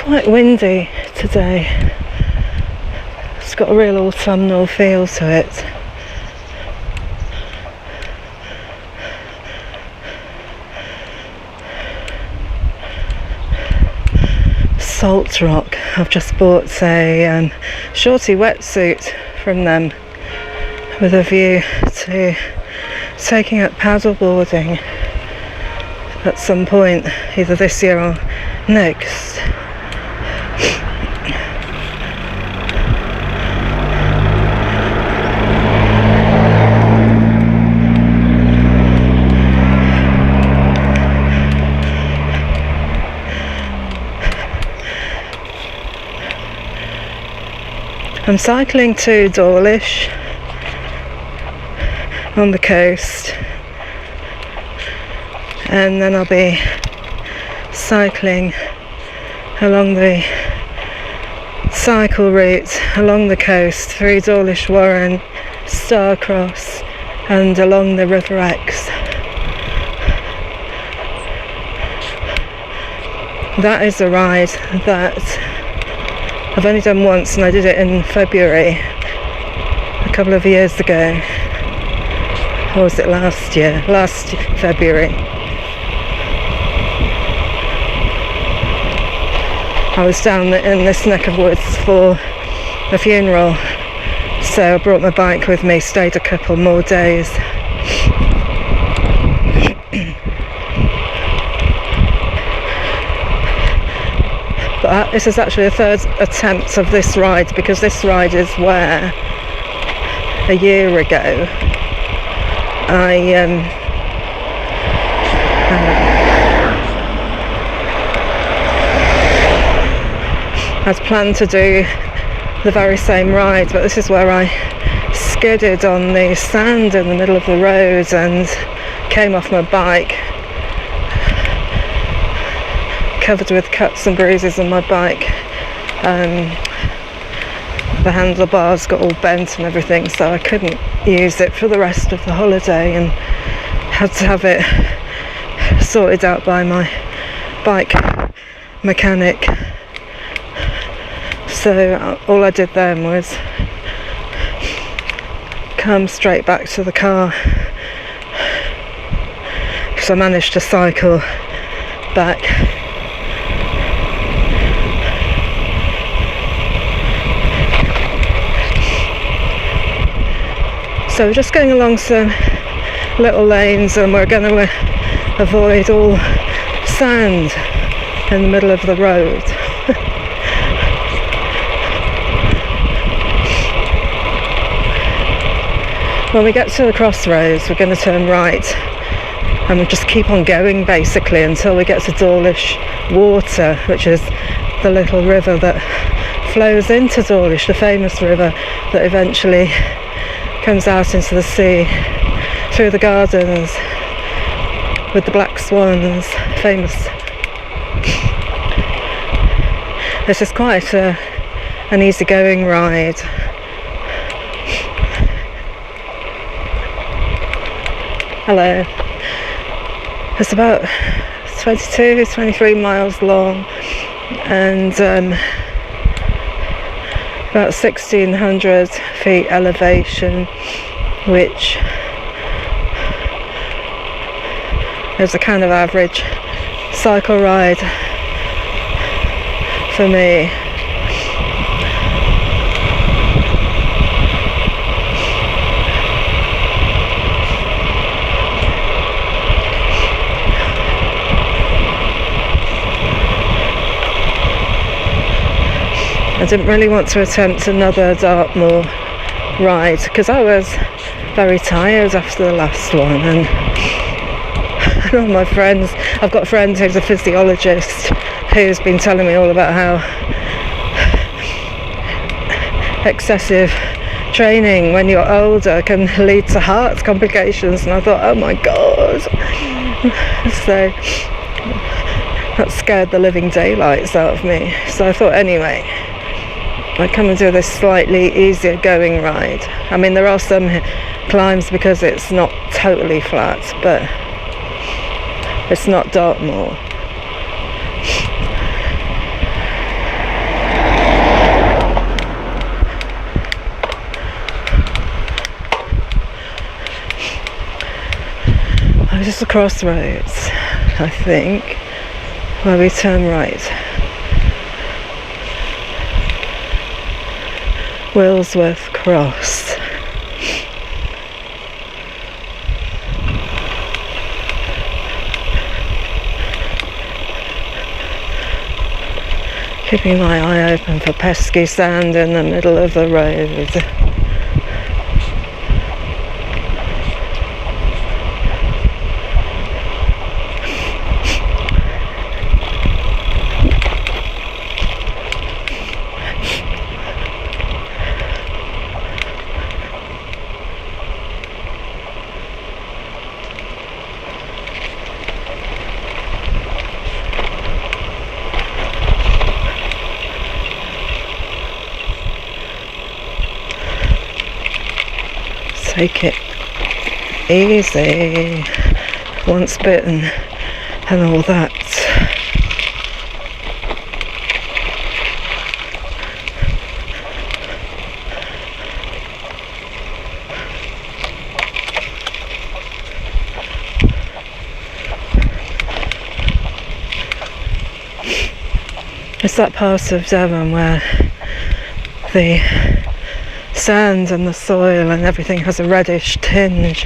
quite windy today. It's got a real autumnal feel to it. Salt Rock. I've just bought a shorty wetsuit from them with a view to taking up paddleboarding at some point, either this year or next. I'm cycling to Dawlish on the coast, and then I'll be cycling along the cycle route along the coast through Dawlish Warren, Starcross, and along the River Exe. That is a ride that I've only done once, and I did it in February a couple of years ago. Or was it last year? Last February. I was down in this neck of woods for a funeral, so I brought my bike with me, stayed a couple more days. But this is actually a third attempt of this ride, because this ride is where a year ago I had planned to do the very same ride, but this is where I skidded on the sand in the middle of the road and came off my bike, covered with cuts and bruises on my bike. The handlebars got all bent and everything, so I couldn't use it for the rest of the holiday and had to have it sorted out by my bike mechanic. So all I did then was come straight back to the car, because I managed to cycle back. So we're just going along some little lanes, and we're going to avoid all sand in the middle of the road. When we get to the crossroads, we're going to turn right, and we'll just keep on going basically until we get to Dawlish Water, which is the little river that flows into Dawlish, the famous river that eventually comes out into the sea through the gardens with the black swans, famous. This is quite an easygoing ride. Hello. It's about 23 miles long, and about 1,600 feet elevation, which is a kind of average cycle ride for me. I didn't really want to attempt another Dartmoor ride because I was very tired after the last one, and all my friends, I've got a friend who's a physiologist who's been telling me all about how excessive training when you're older can lead to heart complications, and I thought, oh my god. So that scared the living daylights out of me. So I thought, anyway, I'd come and do this slightly easier going ride. I mean, there are some climbs because it's not totally flat, but it's not Dartmoor. Just a crossroads, I think, where we turn right. Willsworth Cross. Keeping my eye open for pesky sand in the middle of the road. Take it easy, once bitten and all that. It's that part of Devon where the sand and the soil and everything has a reddish tinge.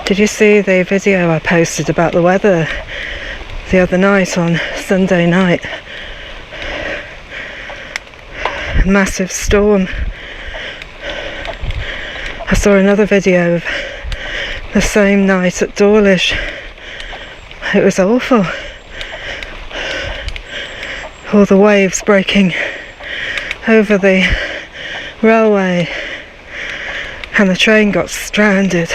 Did you see the video I posted about the weather the other night on Sunday night? Massive storm. I saw another video of the same night at Dawlish. It was awful. All the waves breaking over the railway and the train got stranded.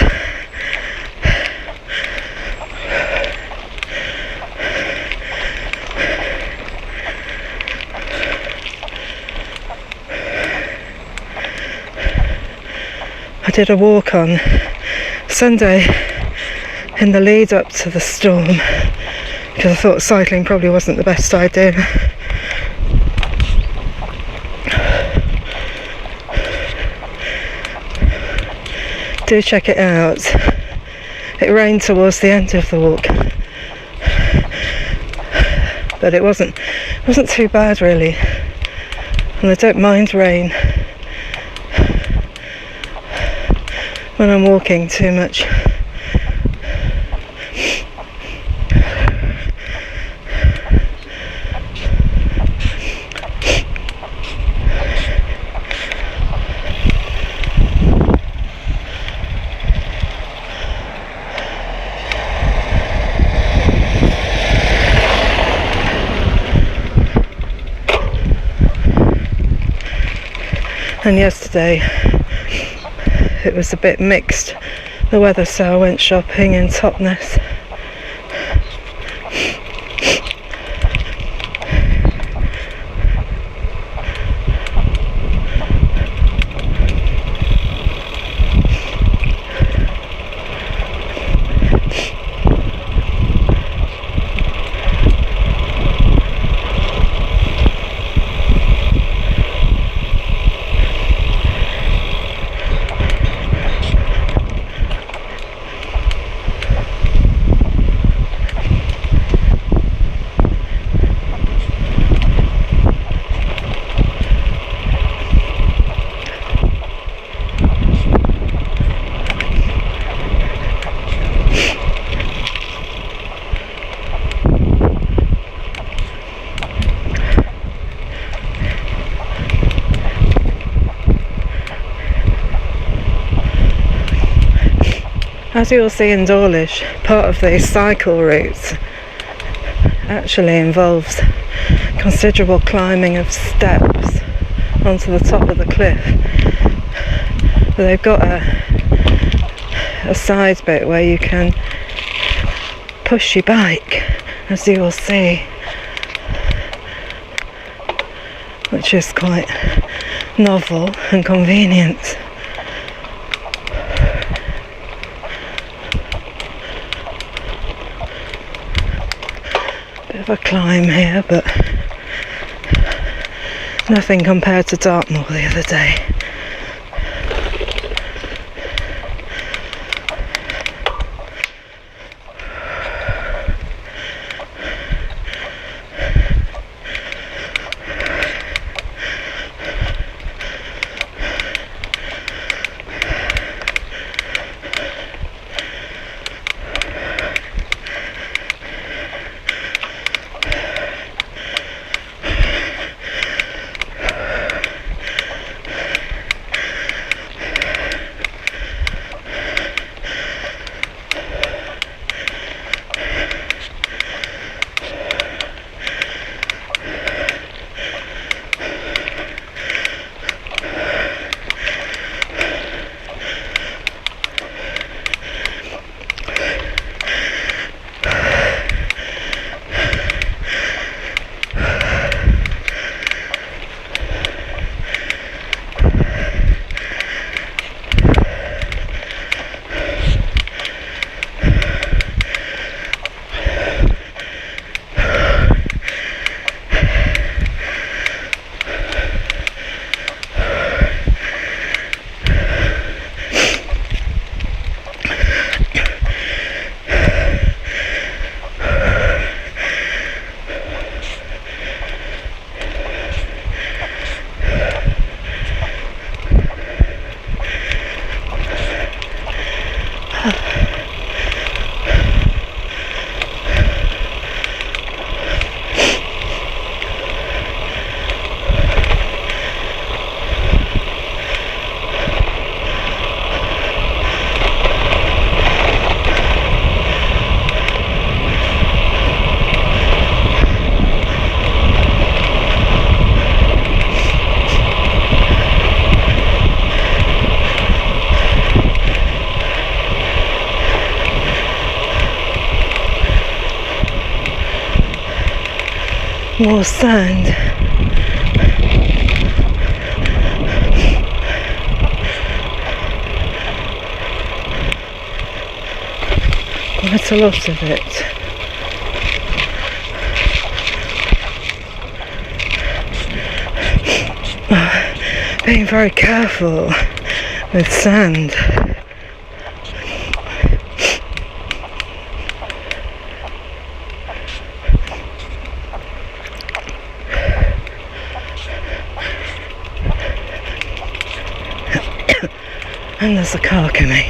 I did a walk on Sunday in the lead up to the storm because I thought cycling probably wasn't the best idea. Do check it out. It rained towards the end of the walk, but it wasn't too bad really, and I don't mind rain when I'm walking too much. And yesterday it was a bit mixed, the weather, so I went shopping in Totnes. As you'll see in Dawlish, part of the cycle route actually involves considerable climbing of steps onto the top of the cliff. But they've got a side bit where you can push your bike, as you will see, which is quite novel and convenient. of a climb here, but nothing compared to Dartmoor the other day. More sand. Quite a lot of it. Being very careful with sand. And there's a car coming.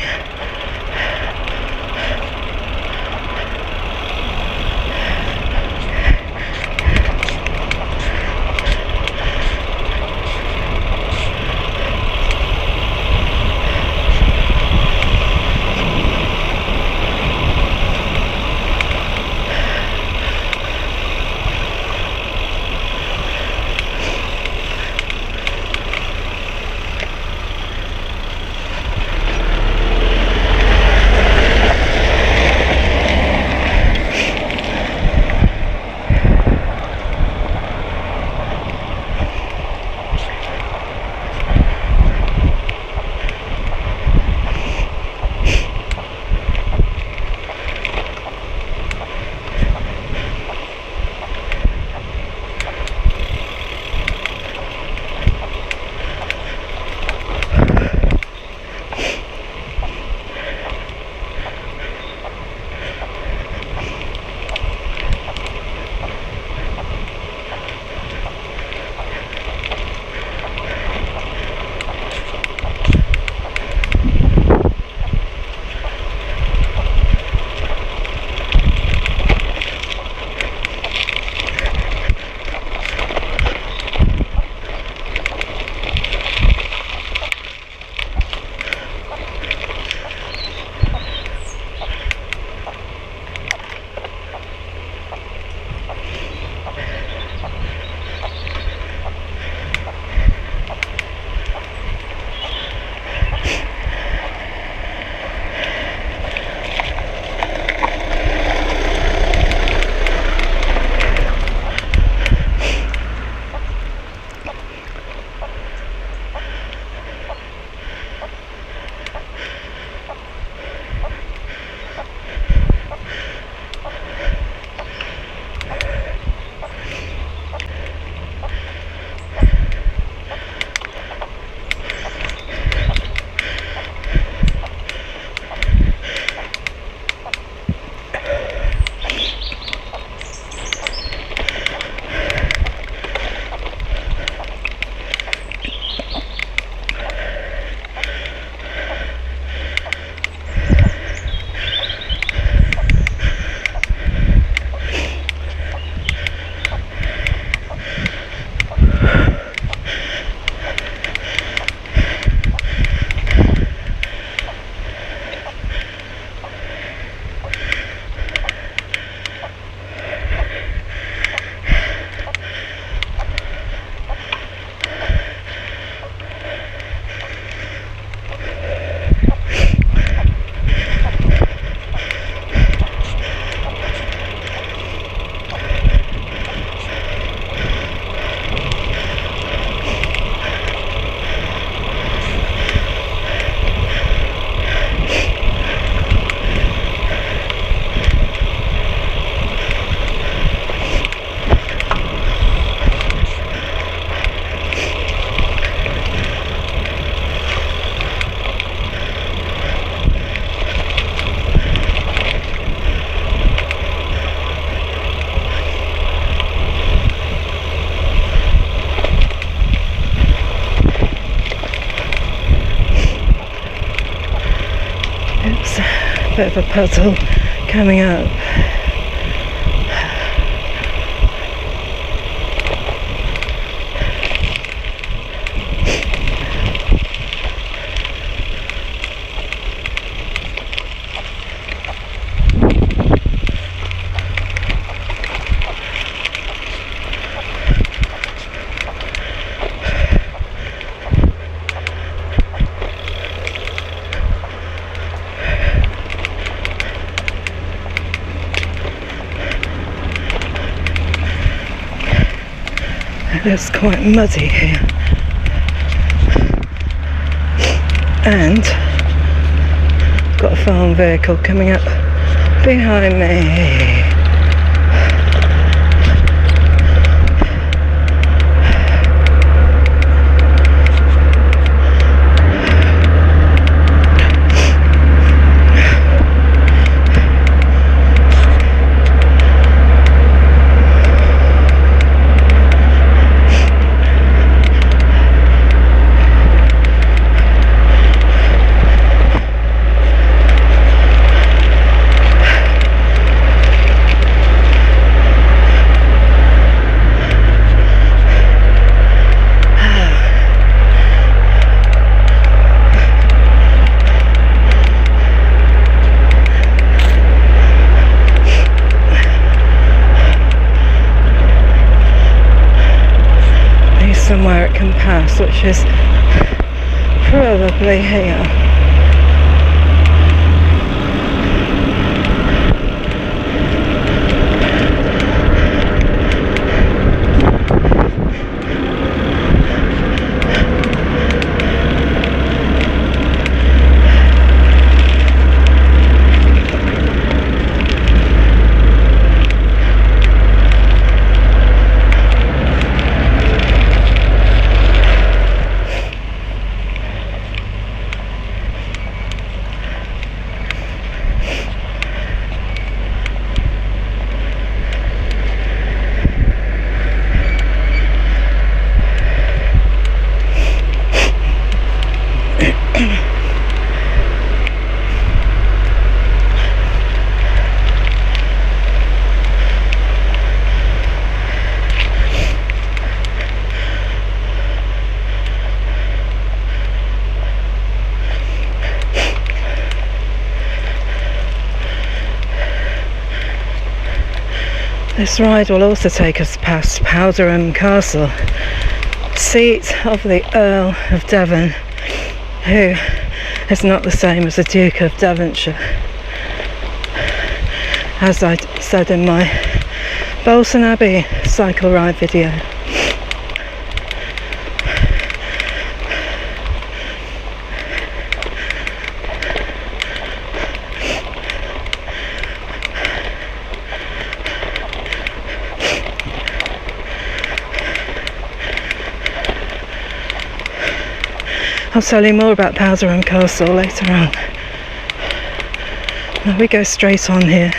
bit of a puddle coming up. It's quite muddy here, and got a farm vehicle coming up behind me. Somewhere it can pass, which is probably here. This ride will also take us past Powerderham Castle, seat of the Earl of Devon, who is not the same as the Duke of Devonshire, as I said in my Bolton Abbey cycle ride video. I'll tell you more about Powerderham Castle later on. Now we go straight on here.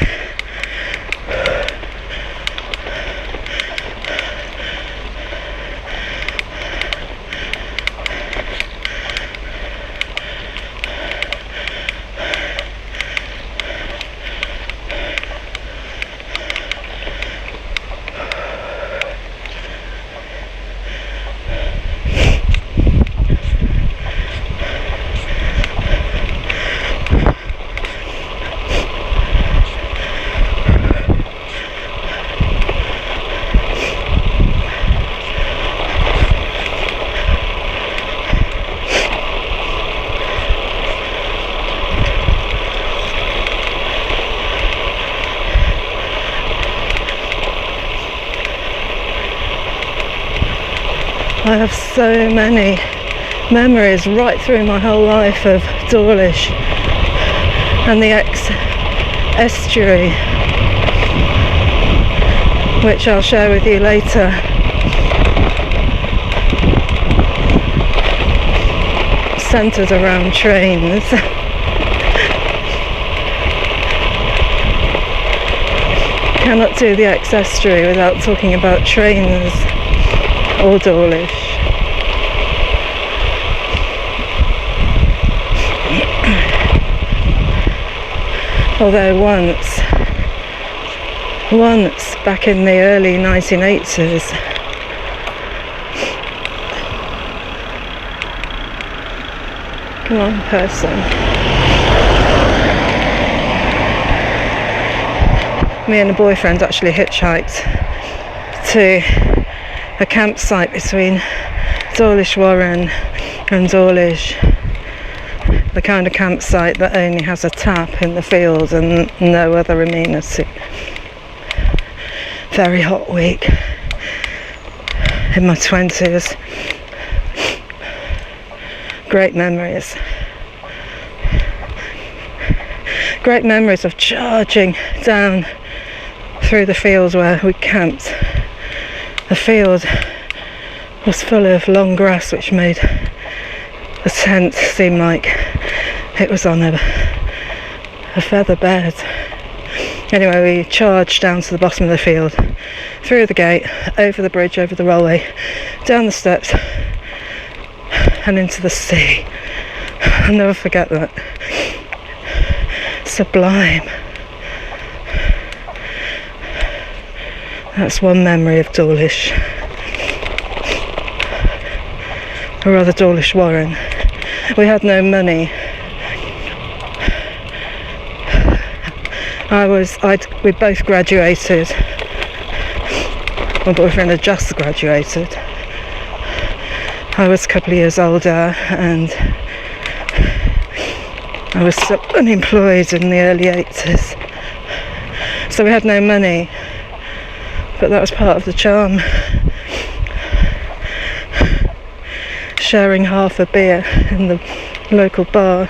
I have so many memories right through my whole life of Dawlish and the Exe Estuary, which I'll share with you later. Centred around trains. Cannot do the Exe Estuary without talking about trains or Dawlish. Although once back in the early 1980s, come on, person. Me and a boyfriend actually hitchhiked to a campsite between Dawlish Warren and Dawlish, the kind of campsite that only has a tap in the field and no other amenity. Very hot week in my 20s. Great memories. Great memories of charging down through the field where we camped. The field was full of long grass, which made the tent seem like it was on a feather bed. Anyway, we charged down to the bottom of the field, through the gate, over the bridge, over the railway, down the steps, and into the sea. I'll never forget that. Sublime. That's one memory of Dawlish, or rather Dawlish Warren. We had no money. We both graduated. My boyfriend had just graduated. I was a couple of years older, and I was unemployed in the early 80s. So we had no money, but that was part of the charm. Sharing half a beer in the local bar,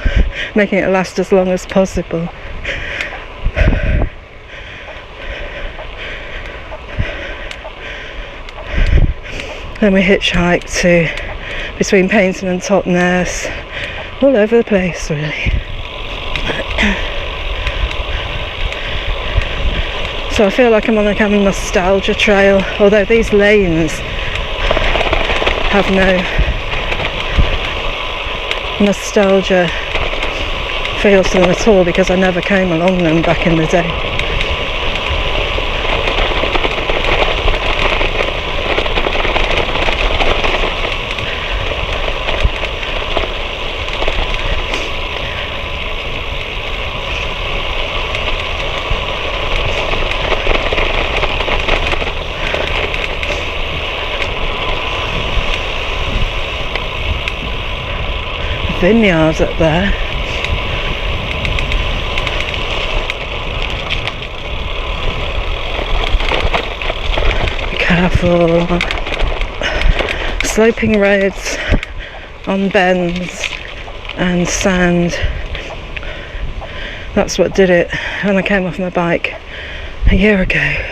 making it last as long as possible. Then we hitchhiked to between Paynton and Totnes, all over the place really. So I feel like I'm on a kind of nostalgia trail, although these lanes have no nostalgia feel to them at all, because I never came along them back in the day. Vineyards up there. Be careful. Sloping roads on bends and sand. That's what did it when I came off my bike a year ago.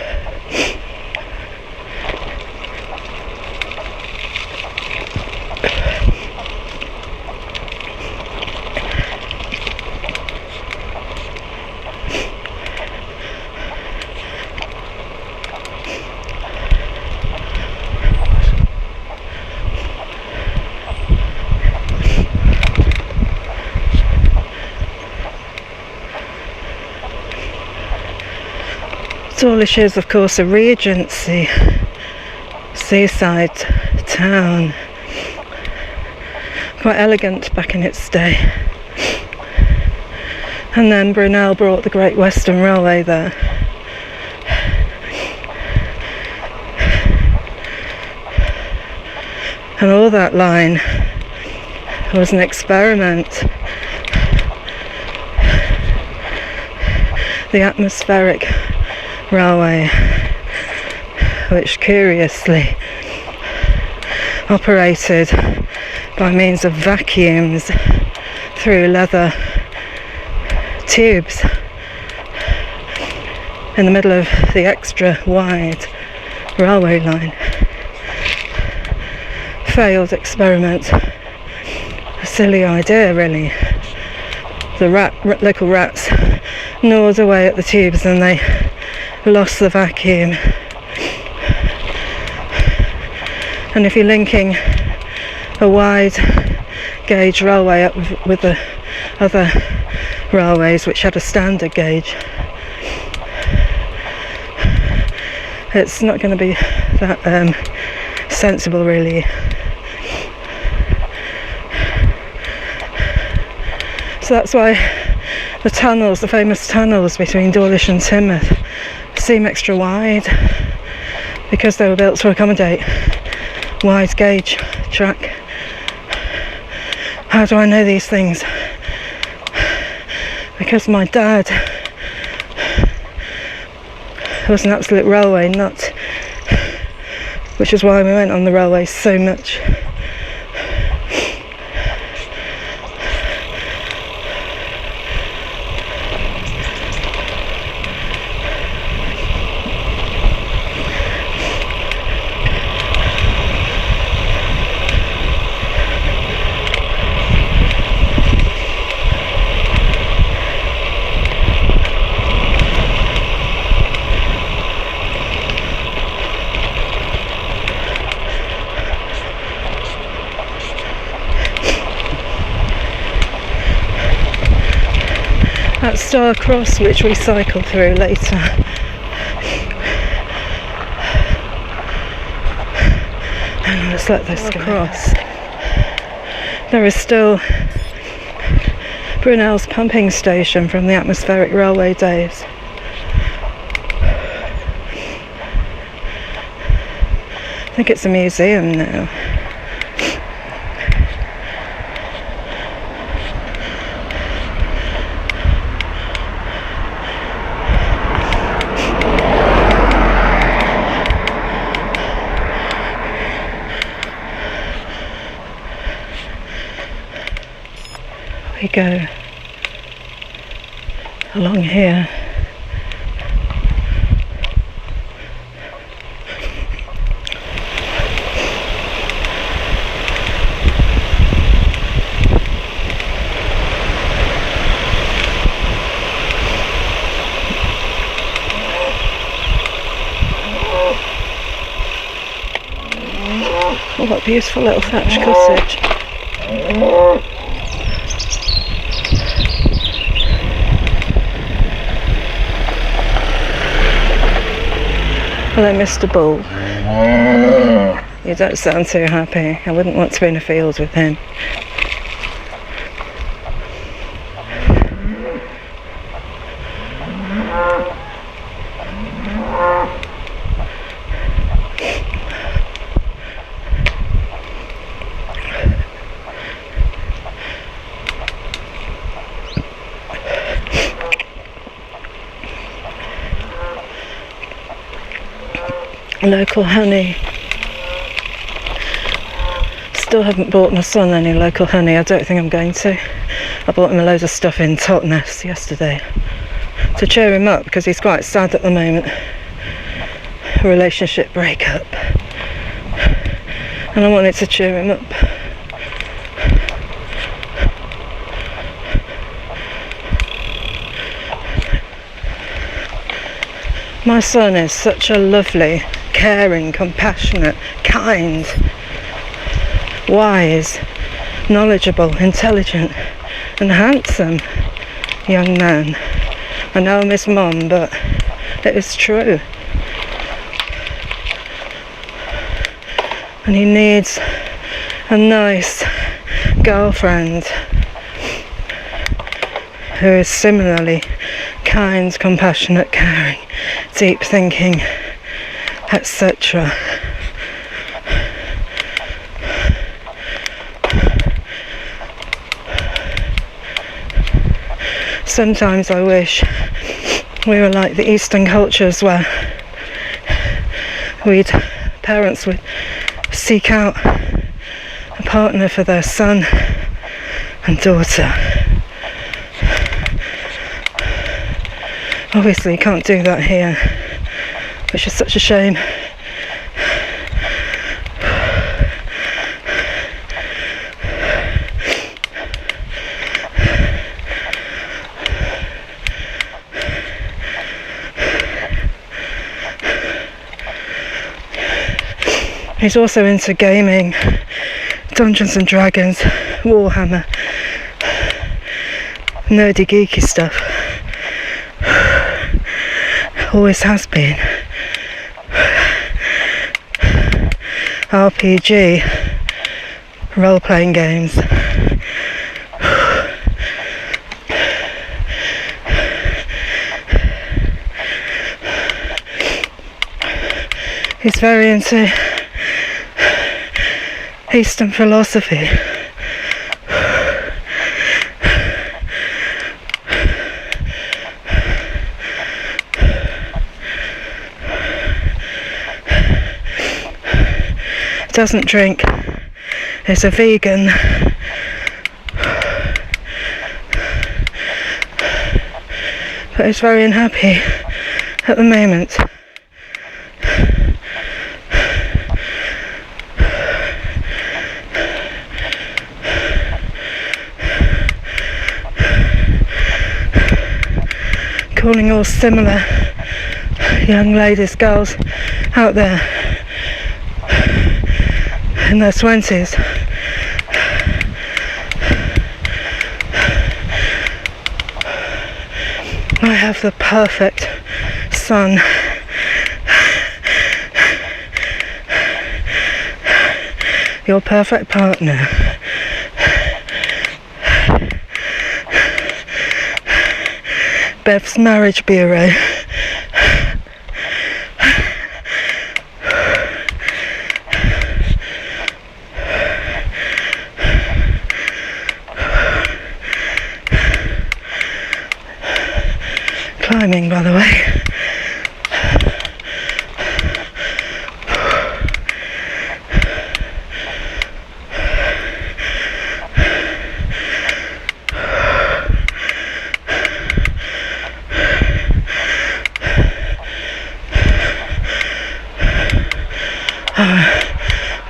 Dawlish is, of course, a Regency seaside town, quite elegant back in its day. And then Brunel brought the Great Western Railway there. And all that line was an experiment. The atmospheric railway, which curiously operated by means of vacuums through leather tubes in the middle of the extra wide railway line. Failed experiment. A silly idea really. The local rats gnawed away at the tubes and they lost the vacuum. And if you're linking a wide gauge railway up with the other railways which had a standard gauge. It's not going to be that sensible really. So that's why the tunnels, the famous tunnels between Dawlish and Teignmouth, seem extra wide, because they were built to accommodate wide gauge track. How do I know these things? Because my dad was an absolute railway nut, which is why we went on the railway so much. At Starcross, which we cycled through later. And let's let this go across. There is still Brunel's pumping station from the atmospheric railway days. I think it's a museum now. We go along here. Oh, what a beautiful little thatched cottage. Hello, Mr. Bull. You don't sound too happy. I wouldn't want to be in a field with him. Local honey. Still haven't bought my son any local honey. I don't think I'm going to. I bought him a load of stuff in Totnes yesterday to cheer him up, because he's quite sad at the moment. A relationship breakup, and I wanted to cheer him up. My son is such a lovely, caring, compassionate, kind, wise, knowledgeable, intelligent and handsome young man. I know I'm his mum, but it is true. And he needs a nice girlfriend who is similarly kind, compassionate, caring, deep thinking, etc. Sometimes I wish we were like the Eastern cultures, where parents would seek out a partner for their son and daughter. Obviously you can't do that here, which is such a shame. He's also into gaming, Dungeons and Dragons, Warhammer. nerdy geeky stuff. Always has been. RPG, role-playing games. He's very into Eastern philosophy. Doesn't drink, is a vegan. But is very unhappy at the moment. Calling all similar young ladies, girls out there in their 20s. I have the perfect son. Your perfect partner. Bev's marriage bureau. Climbing, by the way.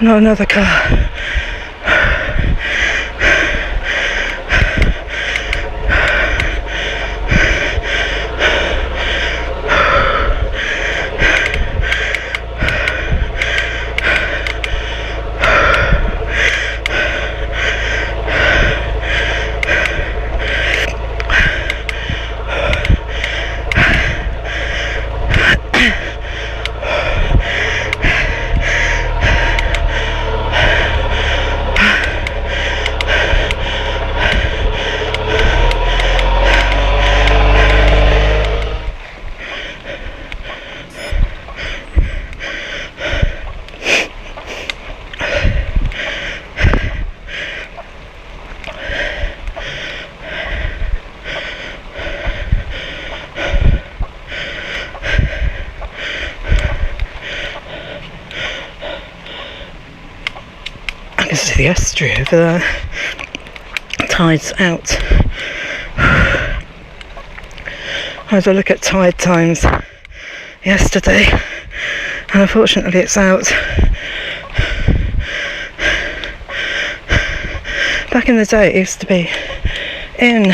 Not another car. To the estuary over there. Tide's out. I had a look at tide times yesterday and unfortunately it's out. Back in the day it used to be in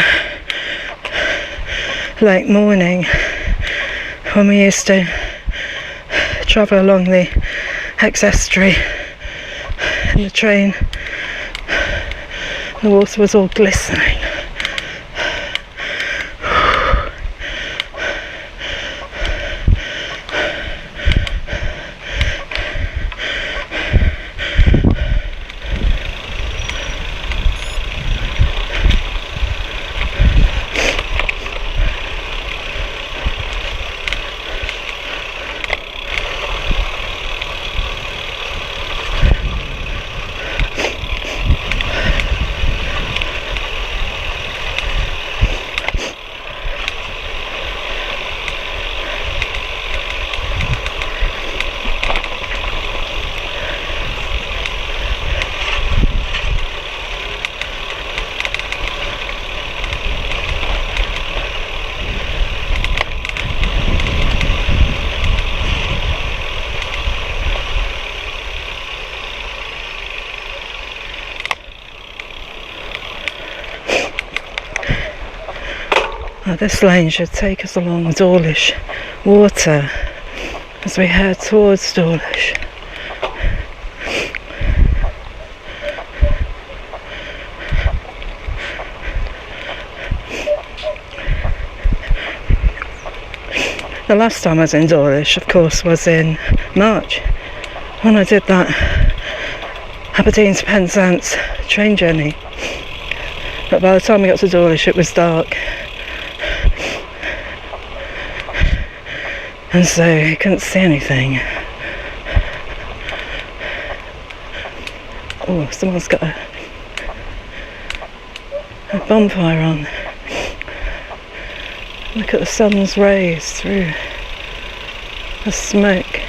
late morning when we used to travel along the Exe Estuary in the train. The water was all glistening. This lane should take us along Dawlish Water as we head towards Dawlish. The last time I was in Dawlish, of course, was in March, when I did that Aberdeen to Penzance train journey. But by the time we got to Dawlish, it was dark, and so you couldn't see anything. Oh, someone's got a bonfire on. Look at the sun's rays through the smoke.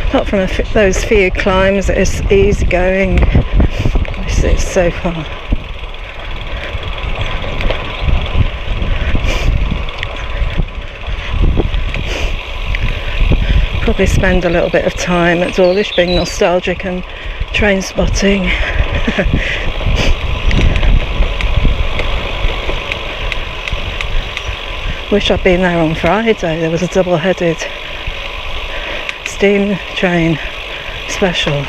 Apart from those few climbs, it's easy going. It's so far. Probably spend a little bit of time at Dawlish being nostalgic and train spotting. Wish I'd been there on Friday. There was a double-headed steam train special.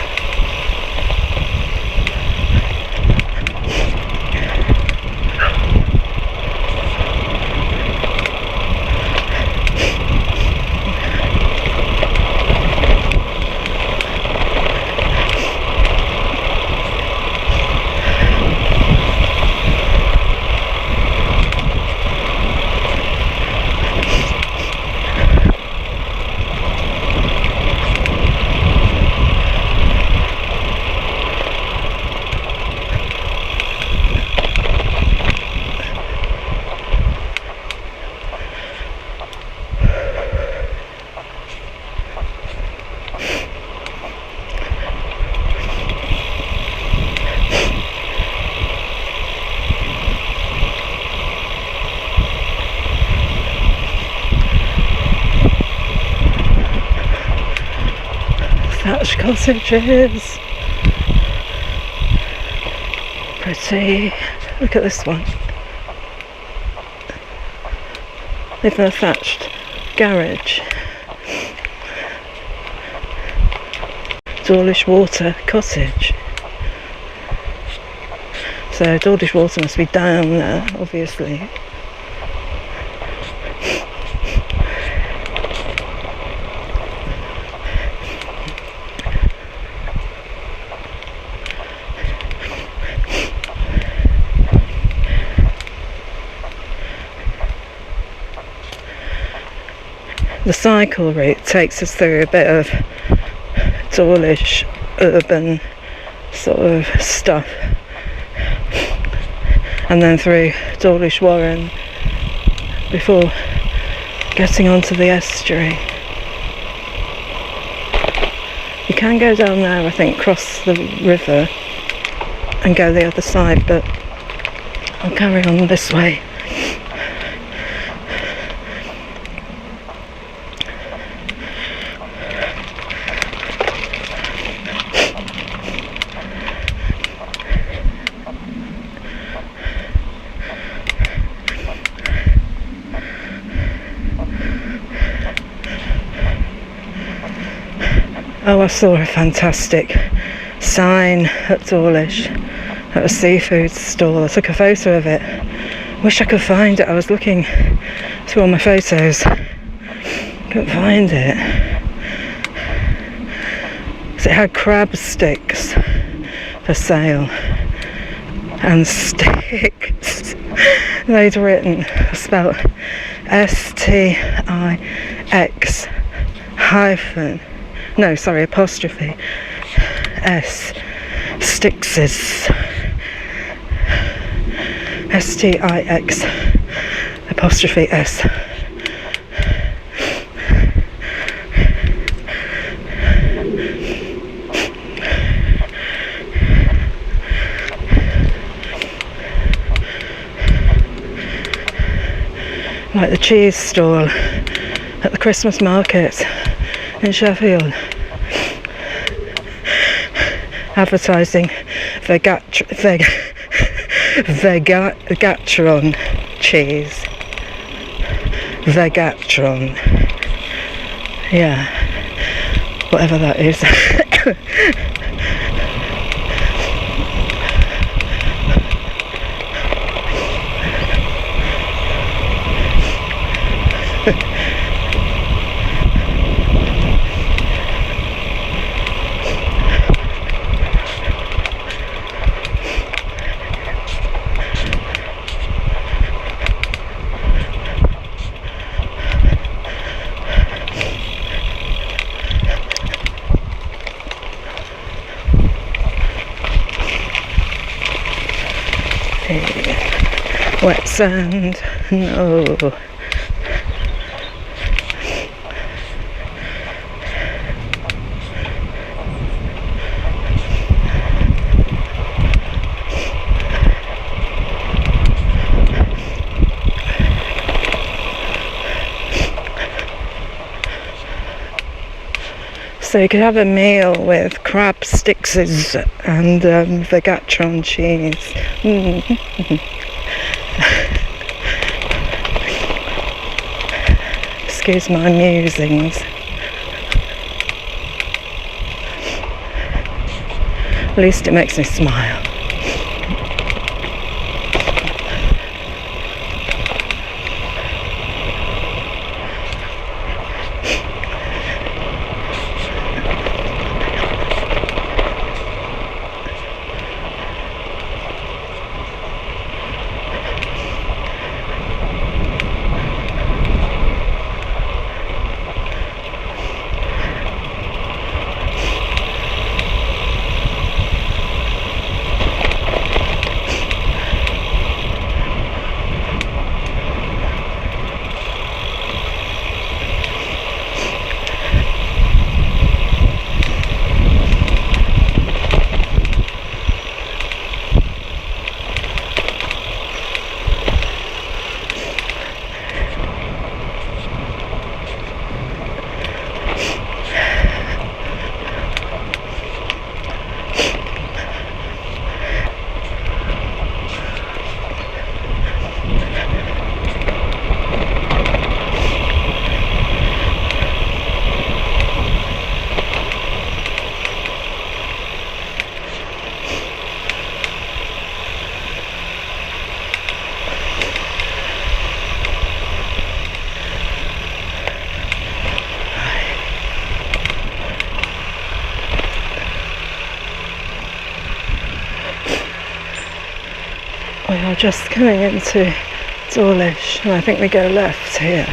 Thatched cottages. Pretty. Look at this one. Even a thatched garage. Dawlish Water cottage. So Dawlish Water must be down there, obviously. The cycle route takes us through a bit of Dawlish urban sort of stuff, and then through Dawlish Warren before getting onto the estuary. You can go down there, I think, cross the river and go the other side, but I'll carry on this way. Oh, I saw a fantastic sign at Dawlish at a seafood stall. I took a photo of it. Wish I could find it. I was looking through all my photos. Couldn't find it. So it had crab sticks for sale. And sticks. They'd written, spelled S-T-I-X hyphen. No, sorry, apostrophe S, Stixes, S-T-I-X apostrophe S. like the cheese stall at the Christmas market in Sheffield, advertising Vegatron cheese. Vegatron. Yeah, whatever that is. Wet sand, no. So you could have a meal with crab sticks and Vegatron cheese. Excuse my musings. At least it makes me smile. We are just coming into Dawlish, and I think we go left here.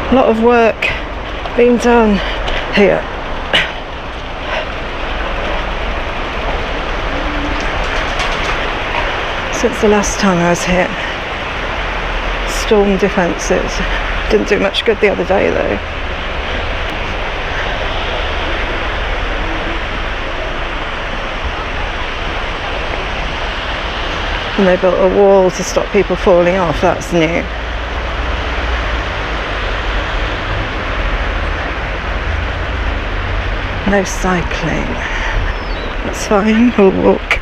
A lot of work being done here. Since the last time I was here. Storm defences. Didn't do much good the other day though. And they built a wall to stop people falling off, that's new. No cycling. That's fine, we'll walk.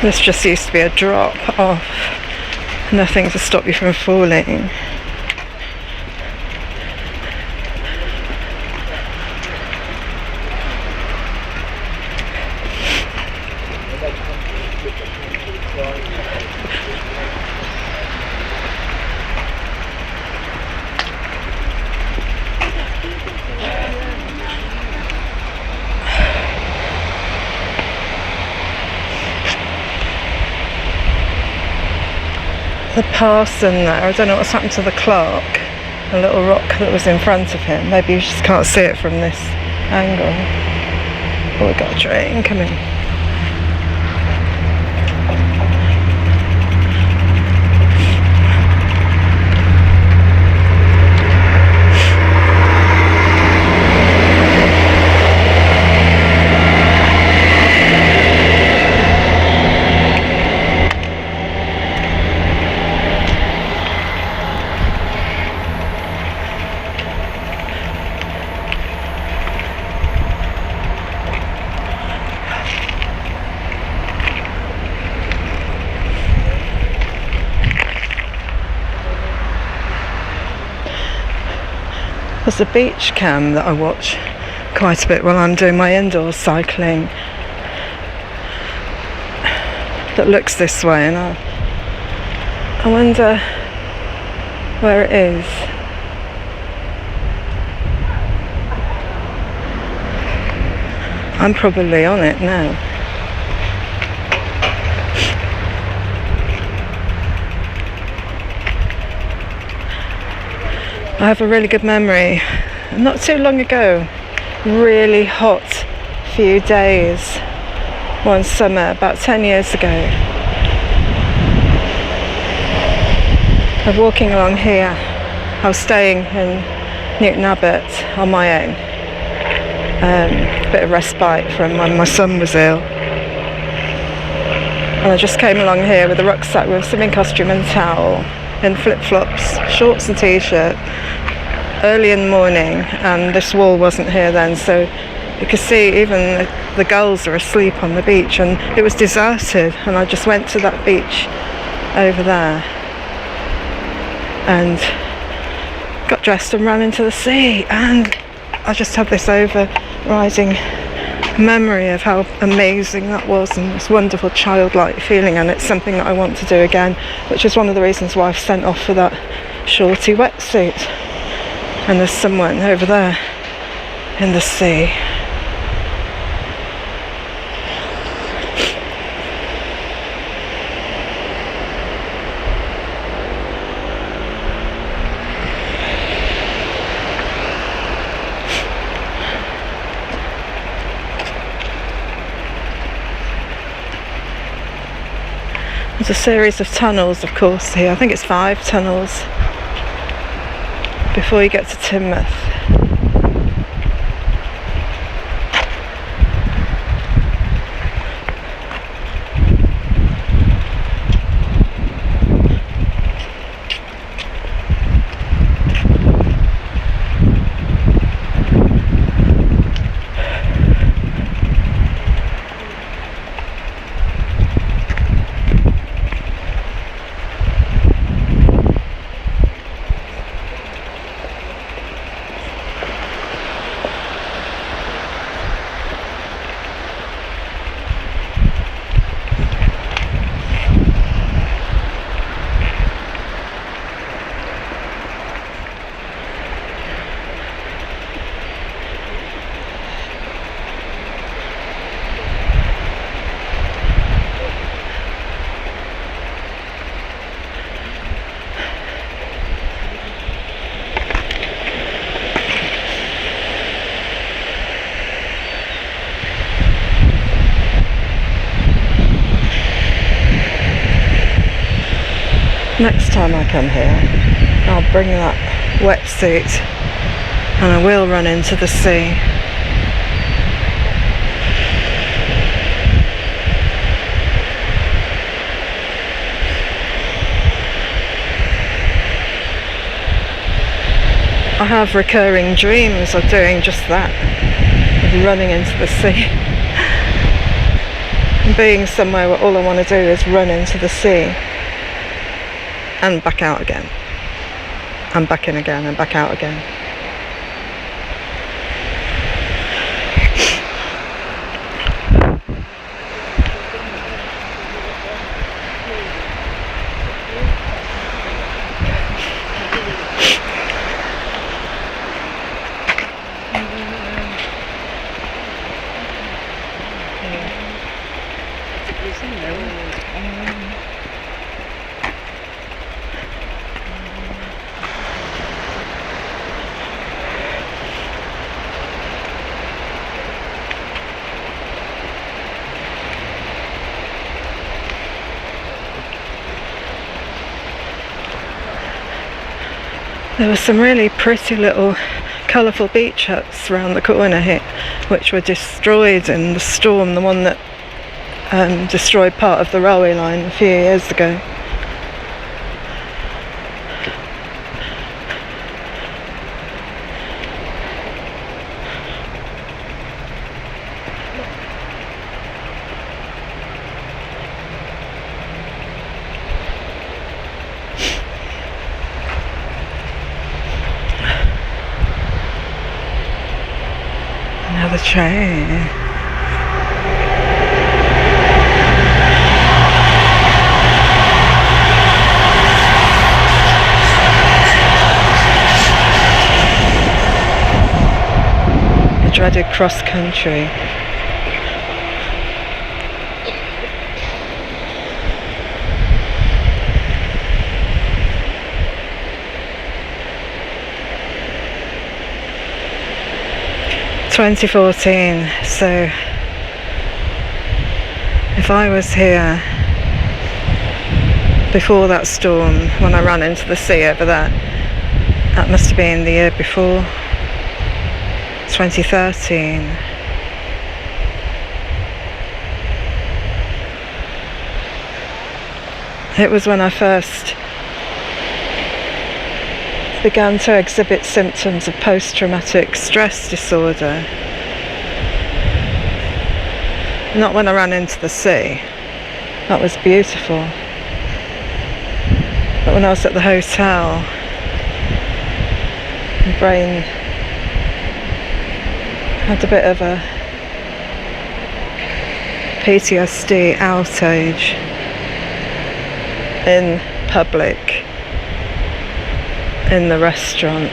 This just used to be a drop off, nothing to stop you from falling. The parson there, I don't know what's happened to the clock, a little rock that was in front of him. Maybe you just can't see it from this angle. Oh, we've got a train coming. There's a beach cam that I watch quite a bit while I'm doing my indoor cycling that looks this way, and I wonder where it is. I'm probably on it now. I have a really good memory. Not too long ago, really hot few days one summer, about 10 years ago, of walking along here. I was staying in Newton Abbot on my own. A bit of respite from when my son was ill. And I just came along here with a rucksack with a swimming costume and towel, in flip-flops, shorts and t-shirt, early in the morning, and this wall wasn't here then, so you could see even the gulls are asleep on the beach, and it was deserted, and I just went to that beach over there and got dressed and ran into the sea, and I just have this overriding memory of how amazing that was, and this wonderful childlike feeling, and it's something that I want to do again, which is one of the reasons why I've sent off for that shorty wetsuit. And there's someone over there in the sea. There's a series of tunnels, of course, here. I think it's 5 tunnels before you get to Teignmouth. Next time I come here, I'll bring that wetsuit and I will run into the sea. I have recurring dreams of doing just that, of running into the sea. And being somewhere where all I want to do is run into the sea. And back out again, and back in again, and back out again. There were some really pretty little colourful beach huts around the corner here, which were destroyed in the storm, the one that destroyed part of the railway line a few years ago. train. The dreaded cross country. ...2014, so if I was here before that storm, when I ran into the sea over there, that must have been the year before, 2013. It was when I first began to exhibit symptoms of post-traumatic stress disorder. Not when I ran into the sea, that was beautiful, but when I was at the hotel, my brain had a bit of a PTSD outage in public, in the restaurant.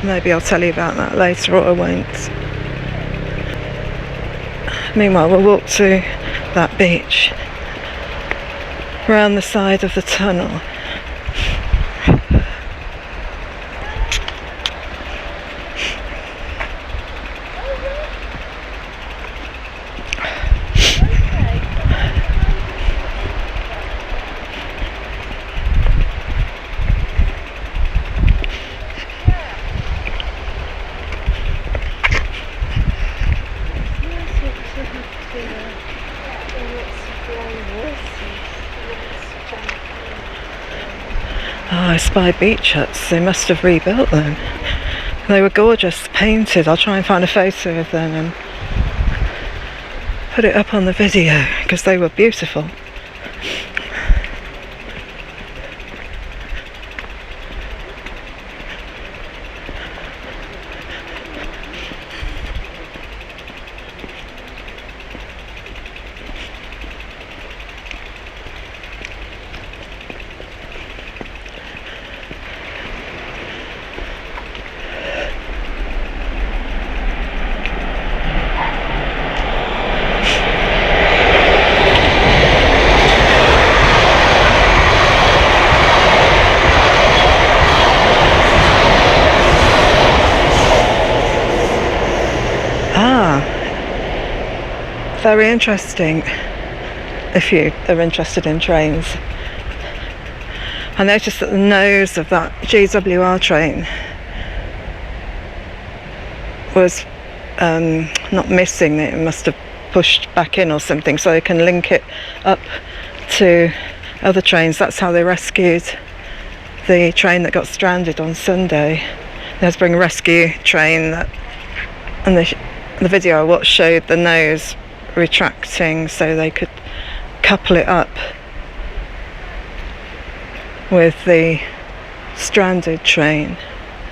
Maybe I'll tell you about that later, or I won't. Meanwhile, we'll walk to that beach around the side of the tunnel. I spy beach huts. They must have rebuilt them. They were gorgeous, painted. I'll try and find a photo of them and put it up on the video, because they were beautiful. Very interesting, if you are interested in trains. I noticed that the nose of that GWR train was not missing. It must have pushed back in or something, so they can link it up to other trains. That's how they rescued the train that got stranded on Sunday. They had to bring a rescue train, and the video I watched showed the nose retracting so they could couple it up with the stranded train,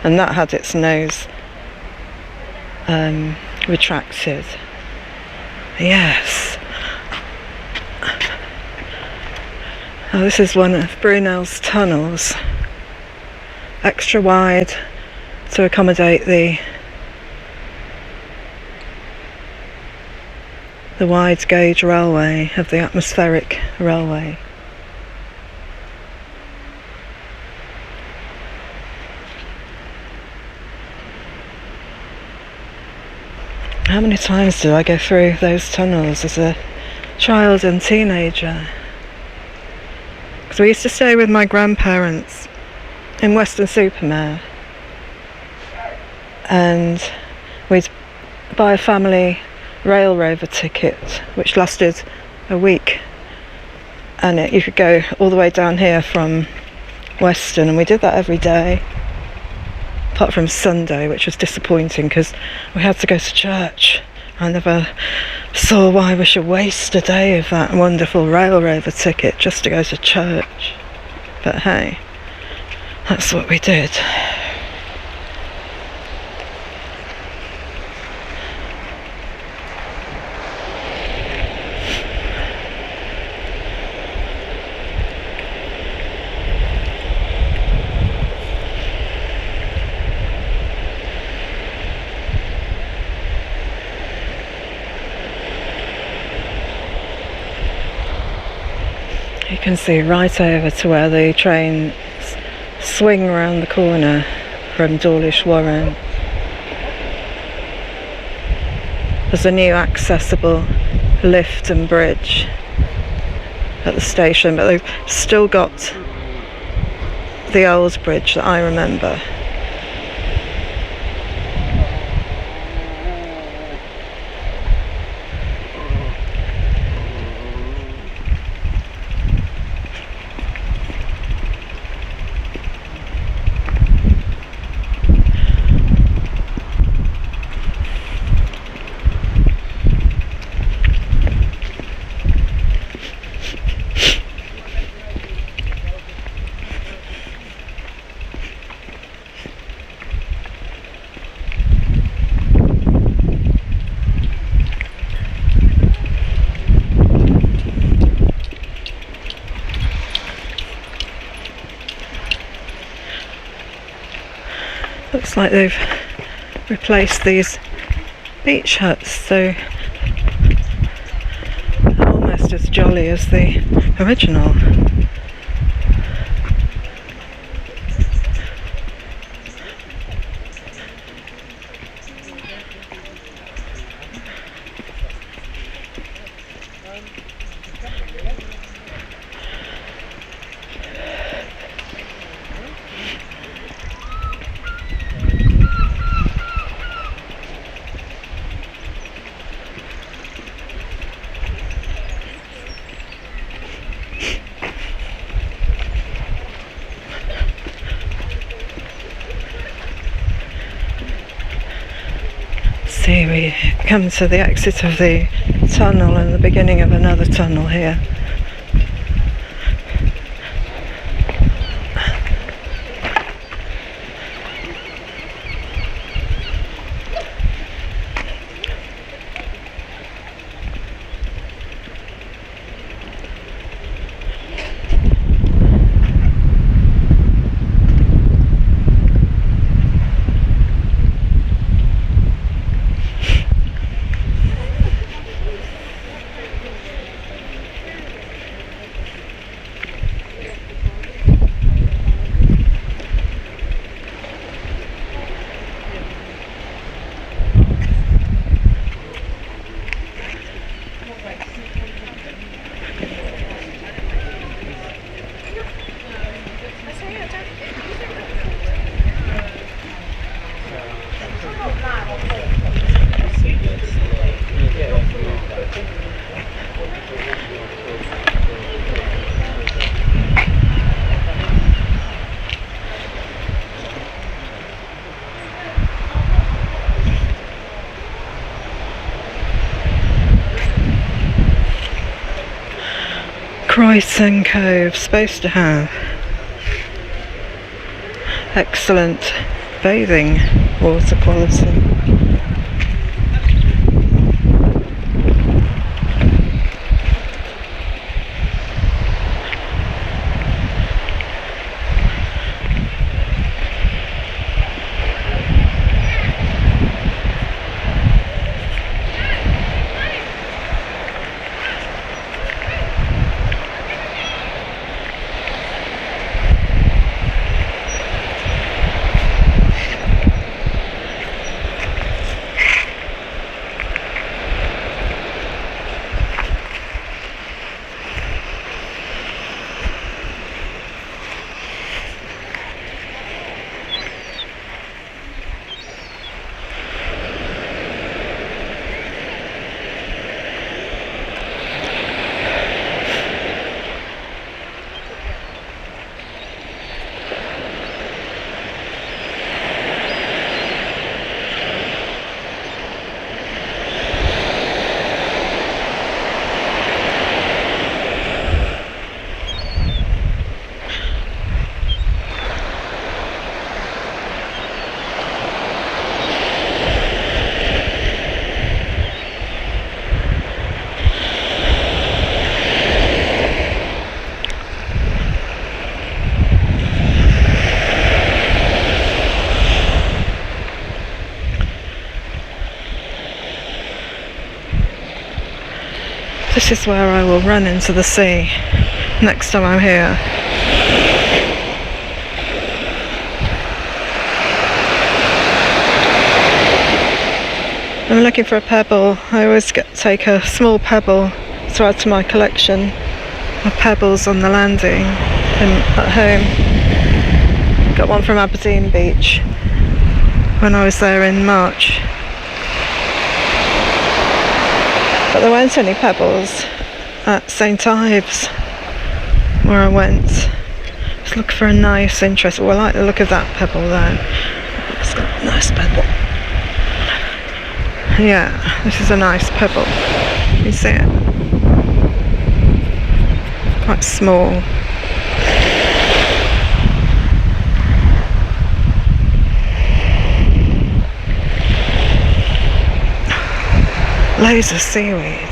and that had its nose retracted. Yes. Oh, this is one of Brunel's tunnels, extra wide to accommodate the wide gauge railway of the atmospheric railway. How many times did I go through those tunnels as a child and teenager? Because we used to stay with my grandparents in Weston-super-Mare, and we'd buy a family Rail Rover ticket which lasted a week, and you could go all the way down here from Weston, and we did that every day apart from Sunday, which was disappointing because we had to go to church I never saw why we should waste a day of that wonderful railroad ticket just to go to church. But hey, that's what we did. You can see right over to where the trains swing around the corner from Dawlish Warren. There's a new accessible lift and bridge at the station, but they've still got the old bridge that I remember. Looks like they've replaced these beach huts, so they're almost as jolly as the original. See, we come to the exit of the tunnel and the beginning of another tunnel here. Croydon Cove, supposed to have excellent bathing water quality. This is where I will run into the sea next time I'm here. I'm looking for a pebble. I always take a small pebble to add to my collection of pebbles on the landing at home. Got one from Aberdeen Beach when I was there in March. But there weren't any pebbles at St Ives where I went. Just look for a nice, interesting. Well, I like the look of that pebble there. It's got a nice pebble. Yeah, this is a nice pebble. You see it? Quite small. Loads of seaweed.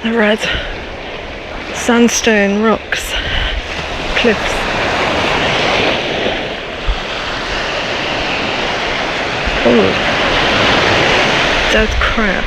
The red sandstone rocks, cliffs. Oh, dead crab.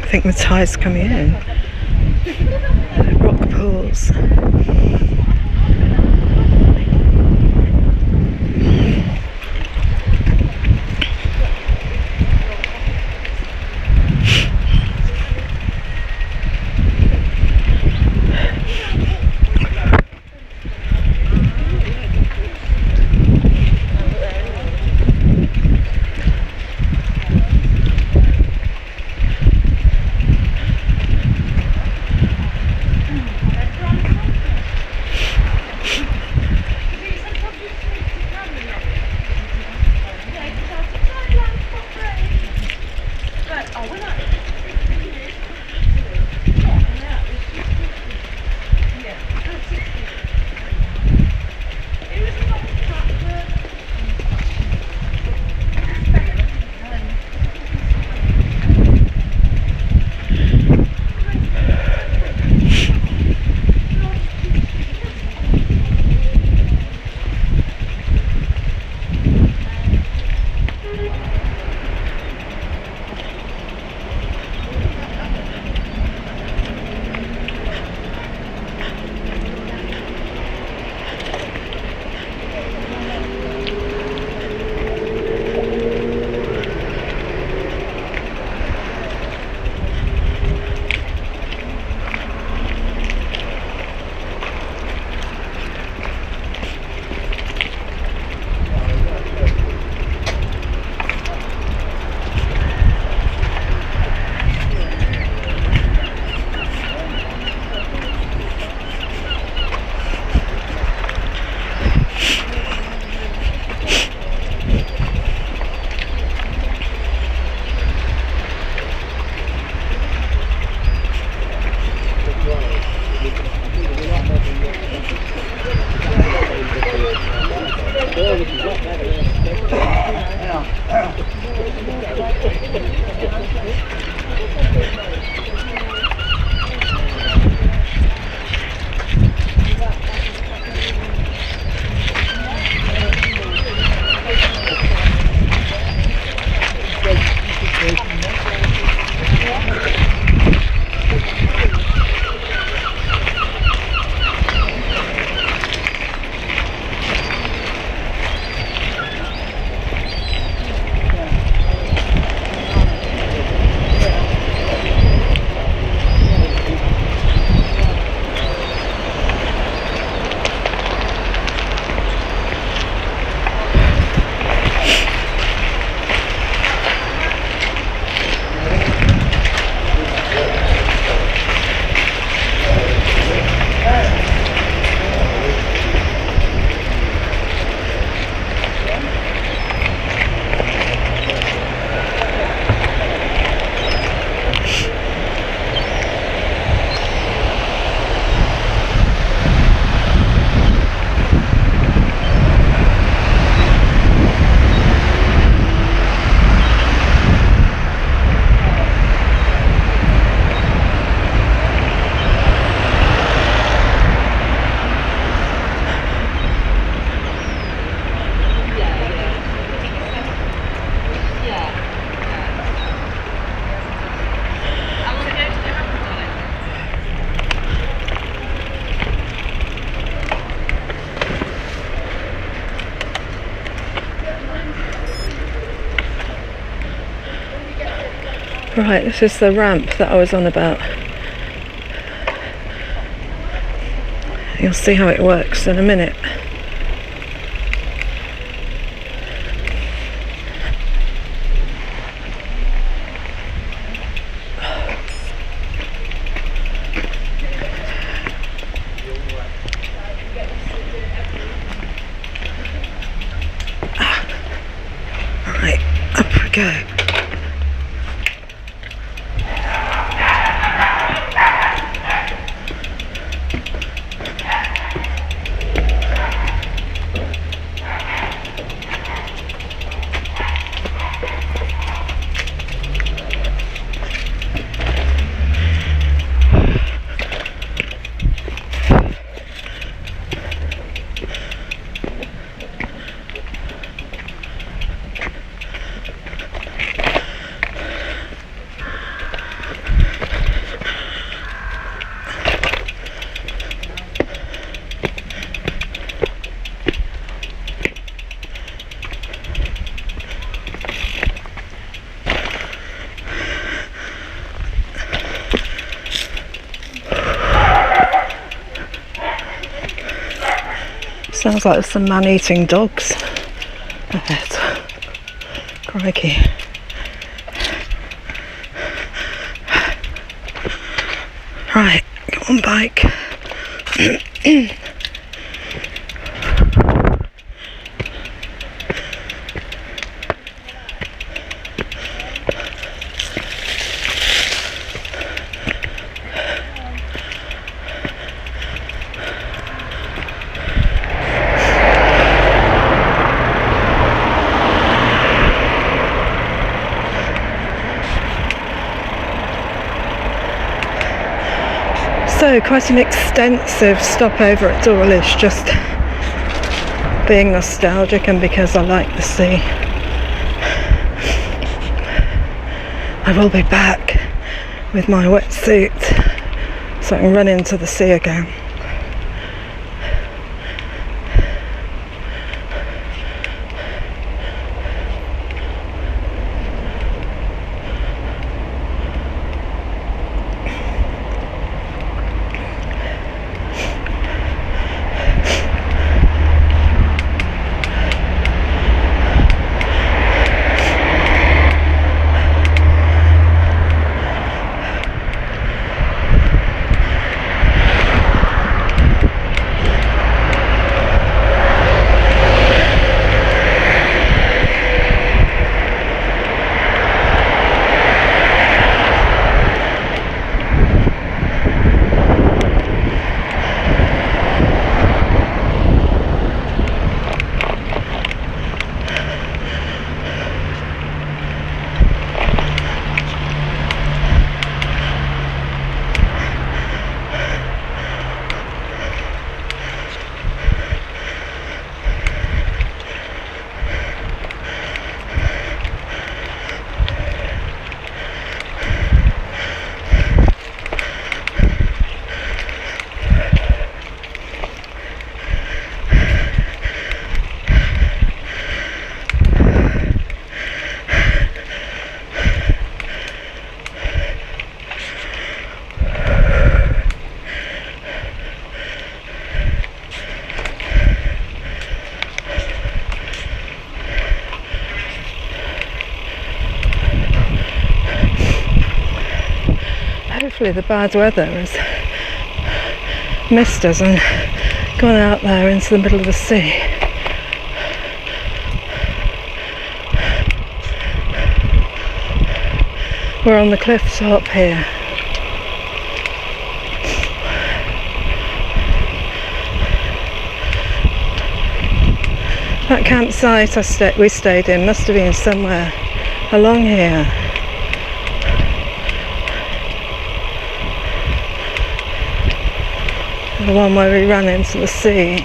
think the tide's coming in. Rock pools. Right, this is the ramp that I was on about. You'll see how it works in a minute. Right, up we go. Sounds like there's some man-eating dogs ahead. Crikey. Right, come on bike. So quite an extensive stopover at Dawlish, just being nostalgic and because I like the sea. I will be back with my wetsuit so I can run into the sea again. Hopefully the bad weather has missed us and gone out there into the middle of the sea. We're on the cliff top here. That campsite we stayed in must have been somewhere along here. The one where we ran into the sea.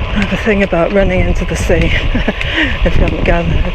I have a thing about running into the sea, if you haven't gathered.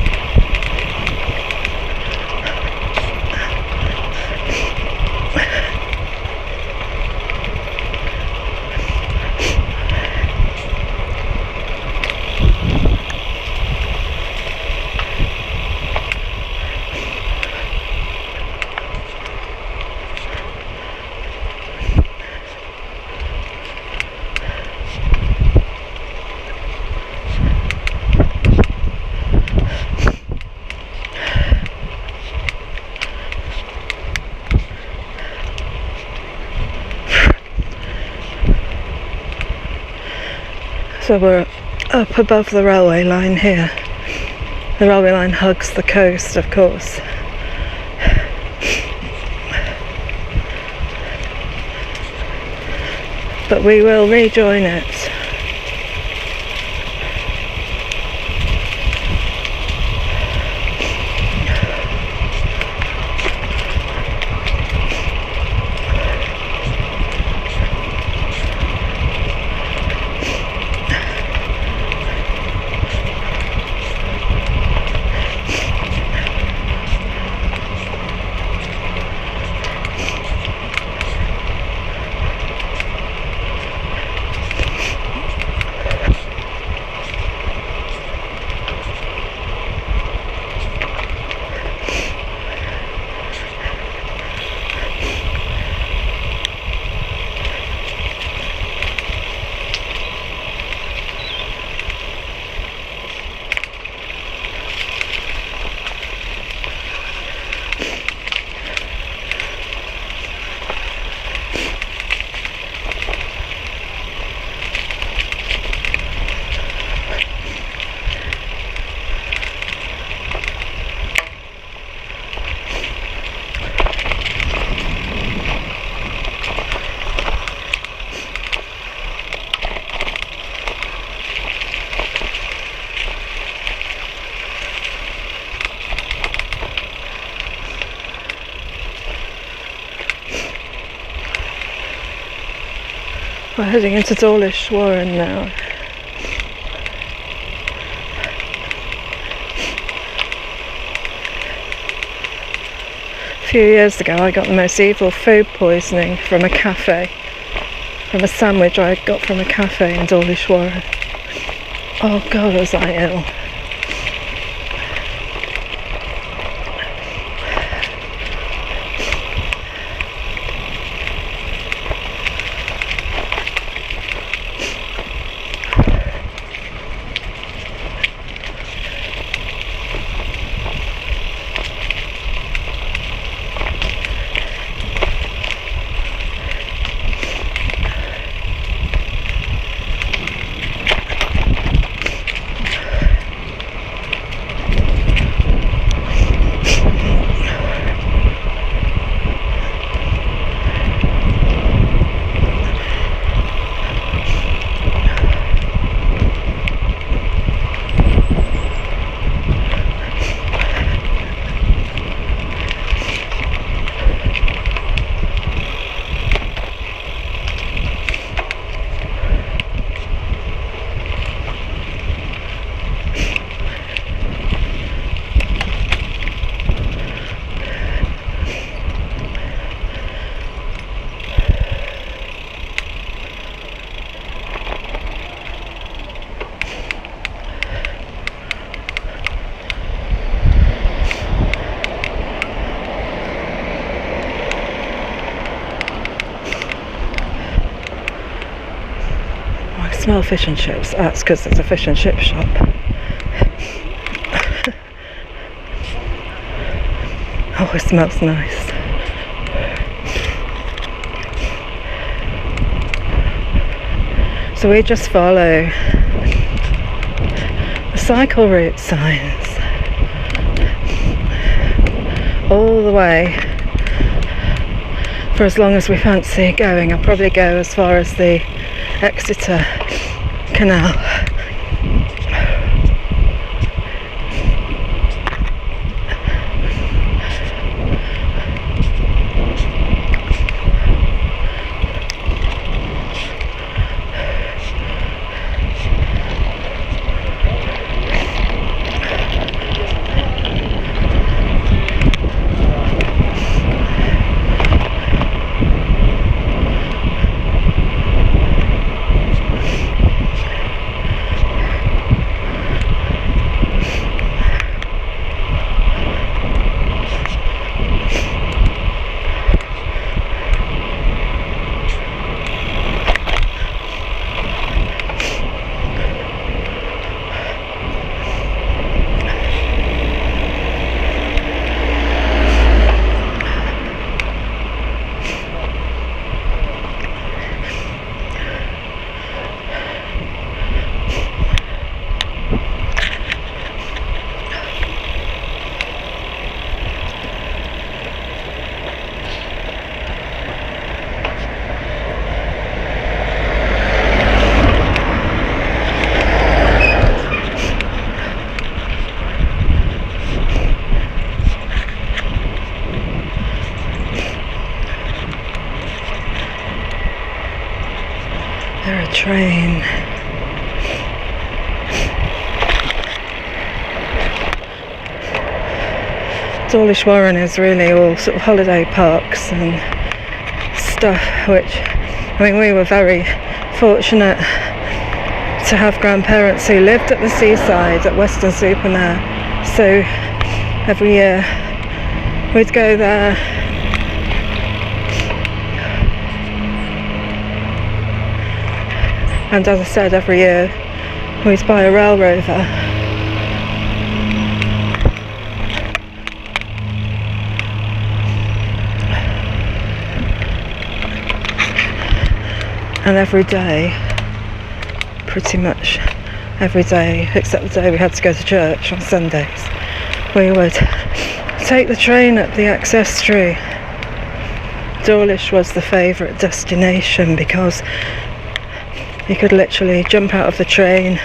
So we're up above the railway line here. The railway line hugs the coast, of course. But we will rejoin it. We're heading into Dawlish Warren now. A few years ago I got the most evil food poisoning from a cafe, from a sandwich I got from a cafe in Dawlish Warren. Oh God, was I ill. Smell fish and chips. That's because there's a fish and chip shop. Oh, it smells nice. So we just follow the cycle route signs all the way for as long as we fancy going. I'll probably go as far as the Exeter Canal. Train. Dawlish Warren is really all sort of holiday parks and stuff, which, I mean, we were very fortunate to have grandparents who lived at the seaside at Weston-super-Mare, so every year we'd go there. And as I said, every year we'd buy a rail rover. And every day, pretty much every day, except the day we had to go to church on Sundays, we would take the train at the Exe Estuary. Dawlish was the favourite destination because you could literally jump out of the train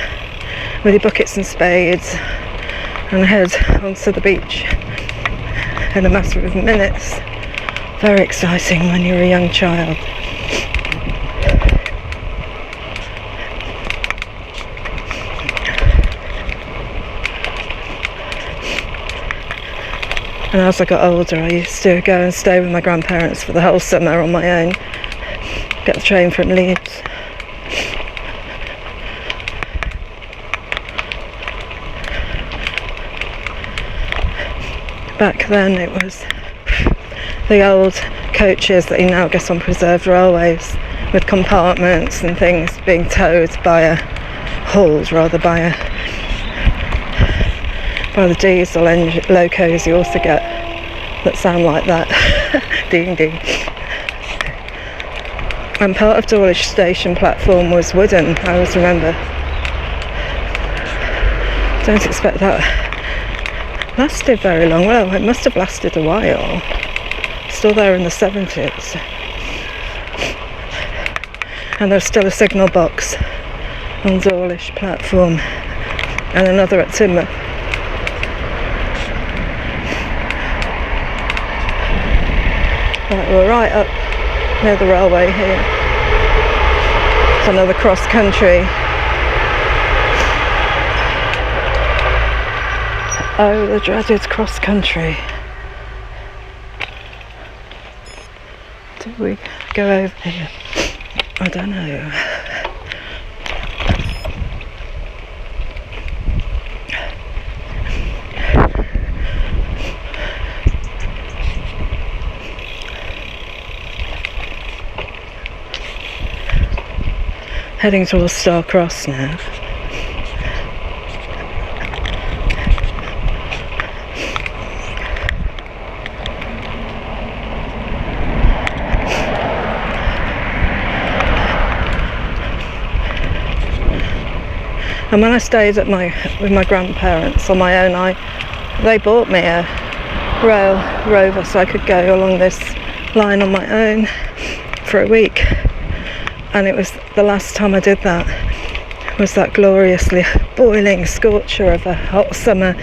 with your buckets and spades and head onto the beach in a matter of minutes. Very exciting when you're a young child. And as I got older, I used to go and stay with my grandparents for the whole summer on my own, get the train from Leeds. Back then it was the old coaches that you now get on preserved railways, with compartments and things being towed by a hauled rather by the diesel engine locos you also get that sound like that. Ding ding. And part of Dawlish station platform was wooden, I always remember. Don't expect that lasted very long. Well, it must have lasted a while. Still there in the 70s. And there's still a signal box on Dawlish platform and another at Timber. Right, we're right up near the railway here. It's another cross country. Oh, the dreaded cross country. Did we go over here? I don't know. Heading towards Starcross now. And when I stayed with my grandparents on my own, they bought me a rail rover so I could go along this line on my own for a week. And it was the last time I did that. It was that gloriously boiling scorcher of a hot summer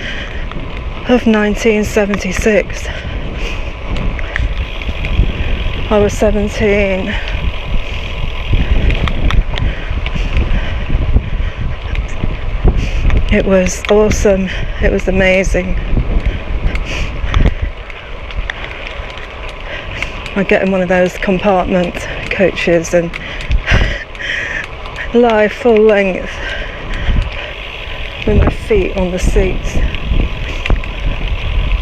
of 1976. I was 17. It was awesome. It was amazing. I get in one of those compartment coaches and lie full length with my feet on the seats.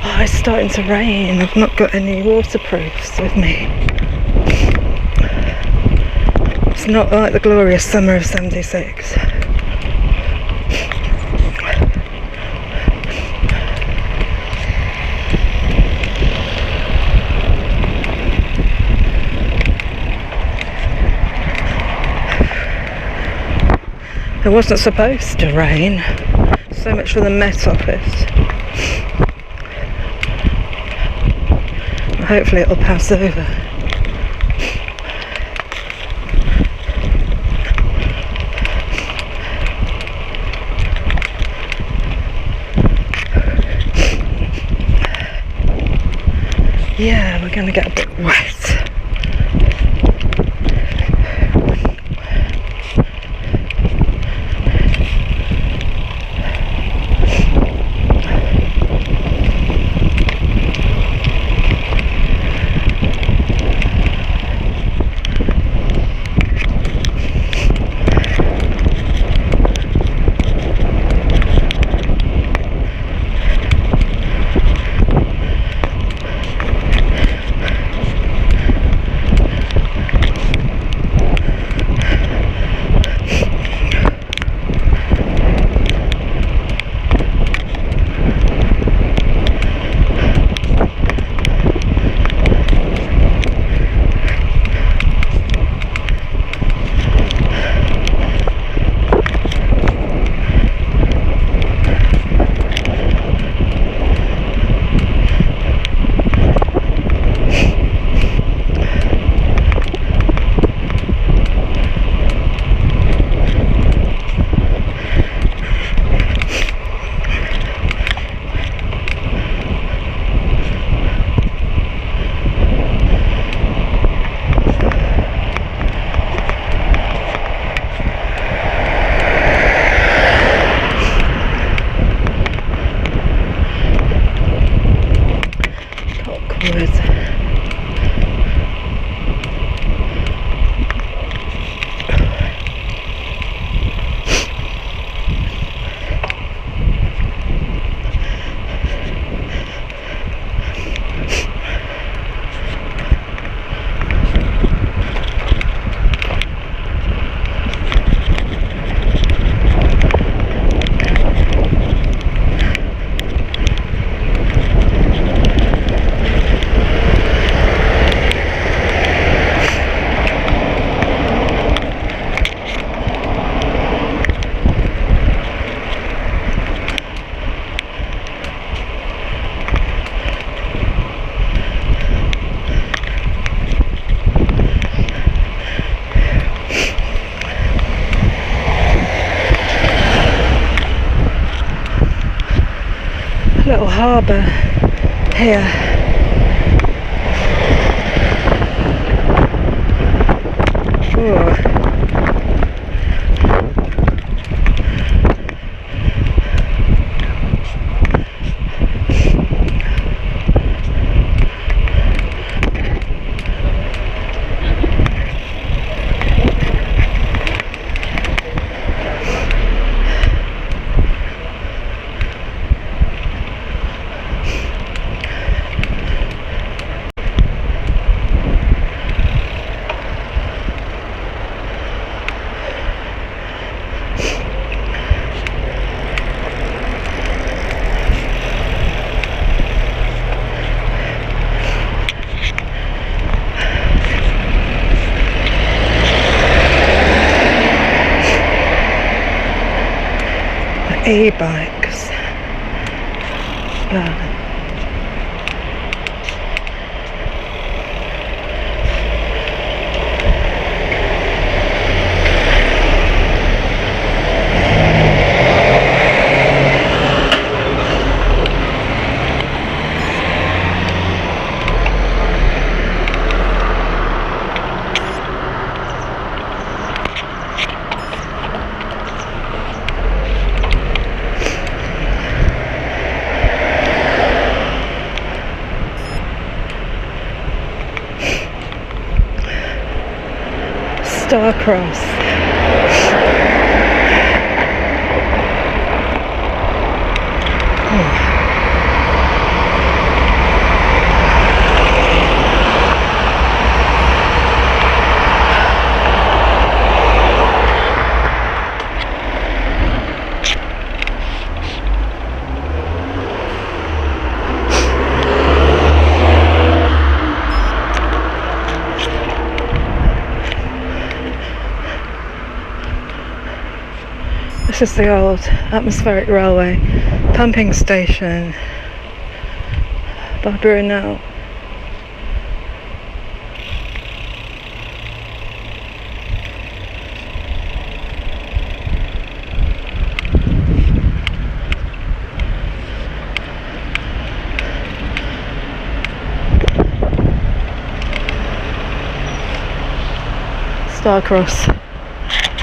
Oh, it's starting to rain. I've not got any waterproofs with me. It's not like the glorious summer of 76. It wasn't supposed to rain. So much for the Met Office. Hopefully it'll pass over. Yeah, we're going to get a bit wet. harbour here. Ooh. E-bikes. Yeah. Starcross. This is the old atmospheric railway pumping station by Brunel. Starcross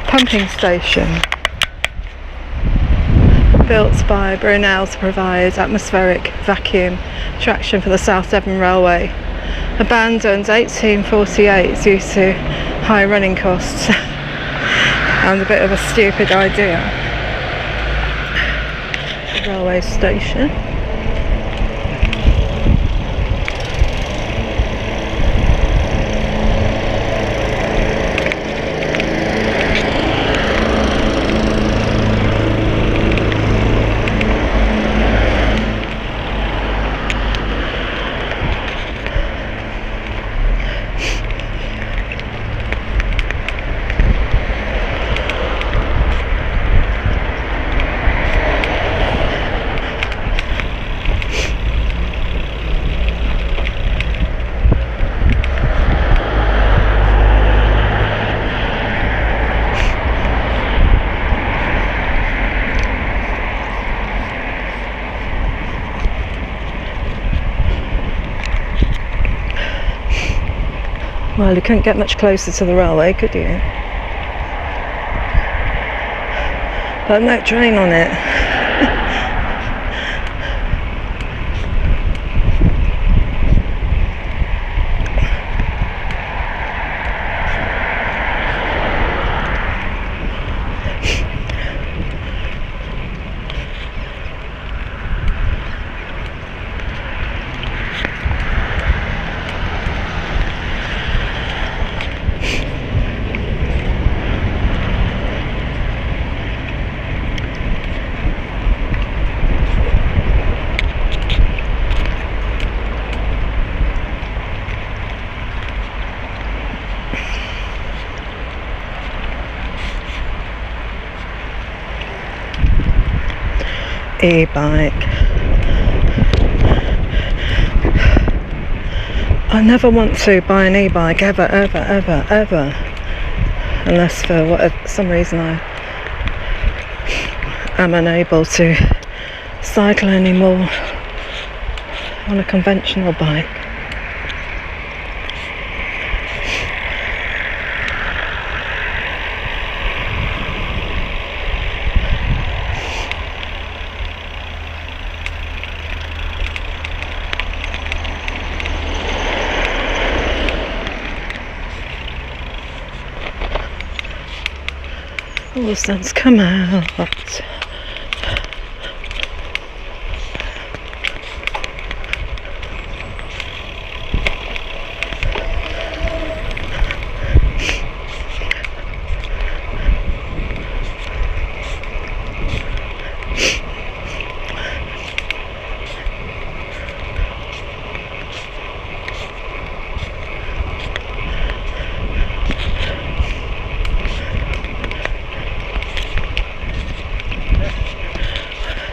pumping station, built by Brunel to provide atmospheric vacuum traction for the South Devon Railway. Abandoned 1848 due to high running costs and a bit of a stupid idea. Railway station. Well, you couldn't get much closer to the railway, could you? But no train on it. E-bike. I never want to buy an e-bike ever, unless for some reason I am unable to cycle anymore. on a conventional bike. Oh, the sun's come out.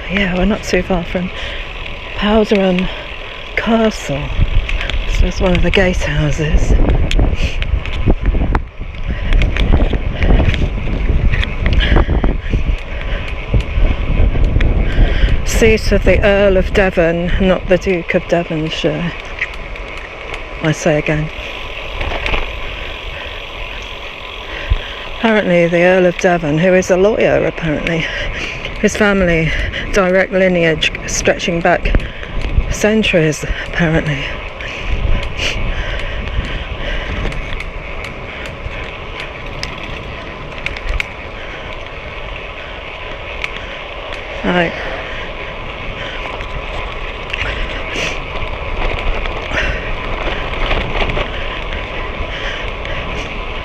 Yeah, we're not too far from Powerderham Castle. So it's one of the gatehouses. Seat of the Earl of Devon, not the Duke of Devonshire. I say again. Apparently the Earl of Devon, who is a lawyer apparently, his family, direct lineage stretching back centuries apparently. Right.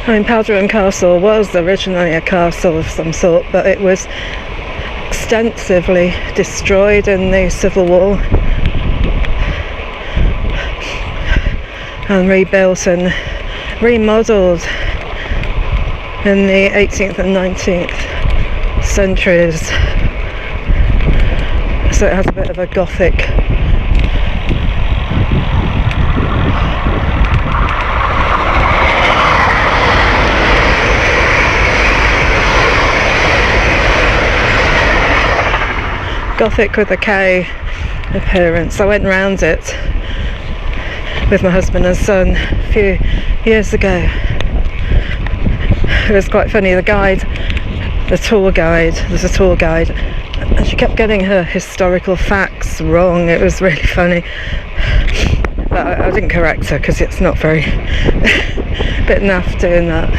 I mean, Powerderham Castle was originally a castle of some sort, but it was extensively destroyed in the Civil War and rebuilt and remodelled in the 18th and 19th centuries. So it has a bit of a Gothic with a K appearance. I went round it with my husband and son a few years ago. It was quite funny. The guide, there's a tour guide, and she kept getting her historical facts wrong. It was really funny. But I didn't correct her because it's not very bit naff doing that.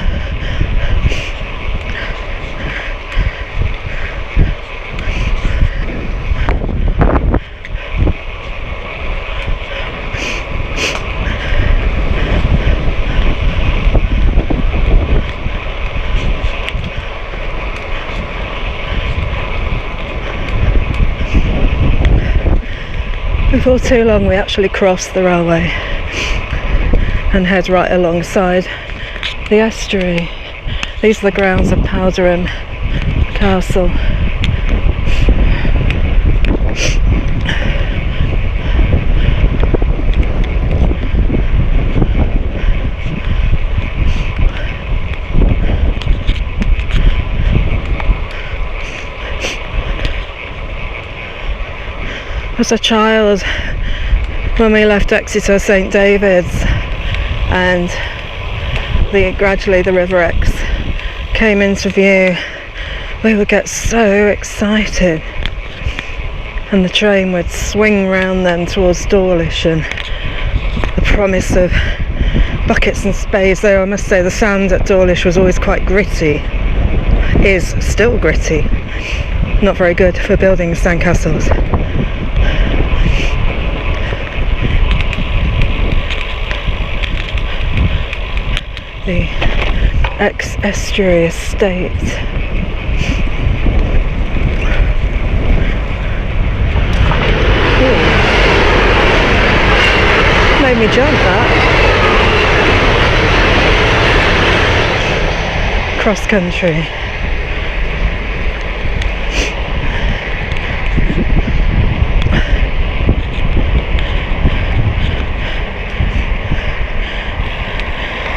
Before too long we actually cross the railway and head right alongside the estuary. These are the grounds of Powerderham Castle. As a child, when we left Exeter St David's and gradually the River Exe came into view, we would get so excited and the train would swing round then towards Dawlish, and the promise of buckets and spades, though I must say the sand at Dawlish was always quite gritty, is still gritty, not very good for building sandcastles. The Exe Estuary estate. Ooh. Made me jump that. Cross country.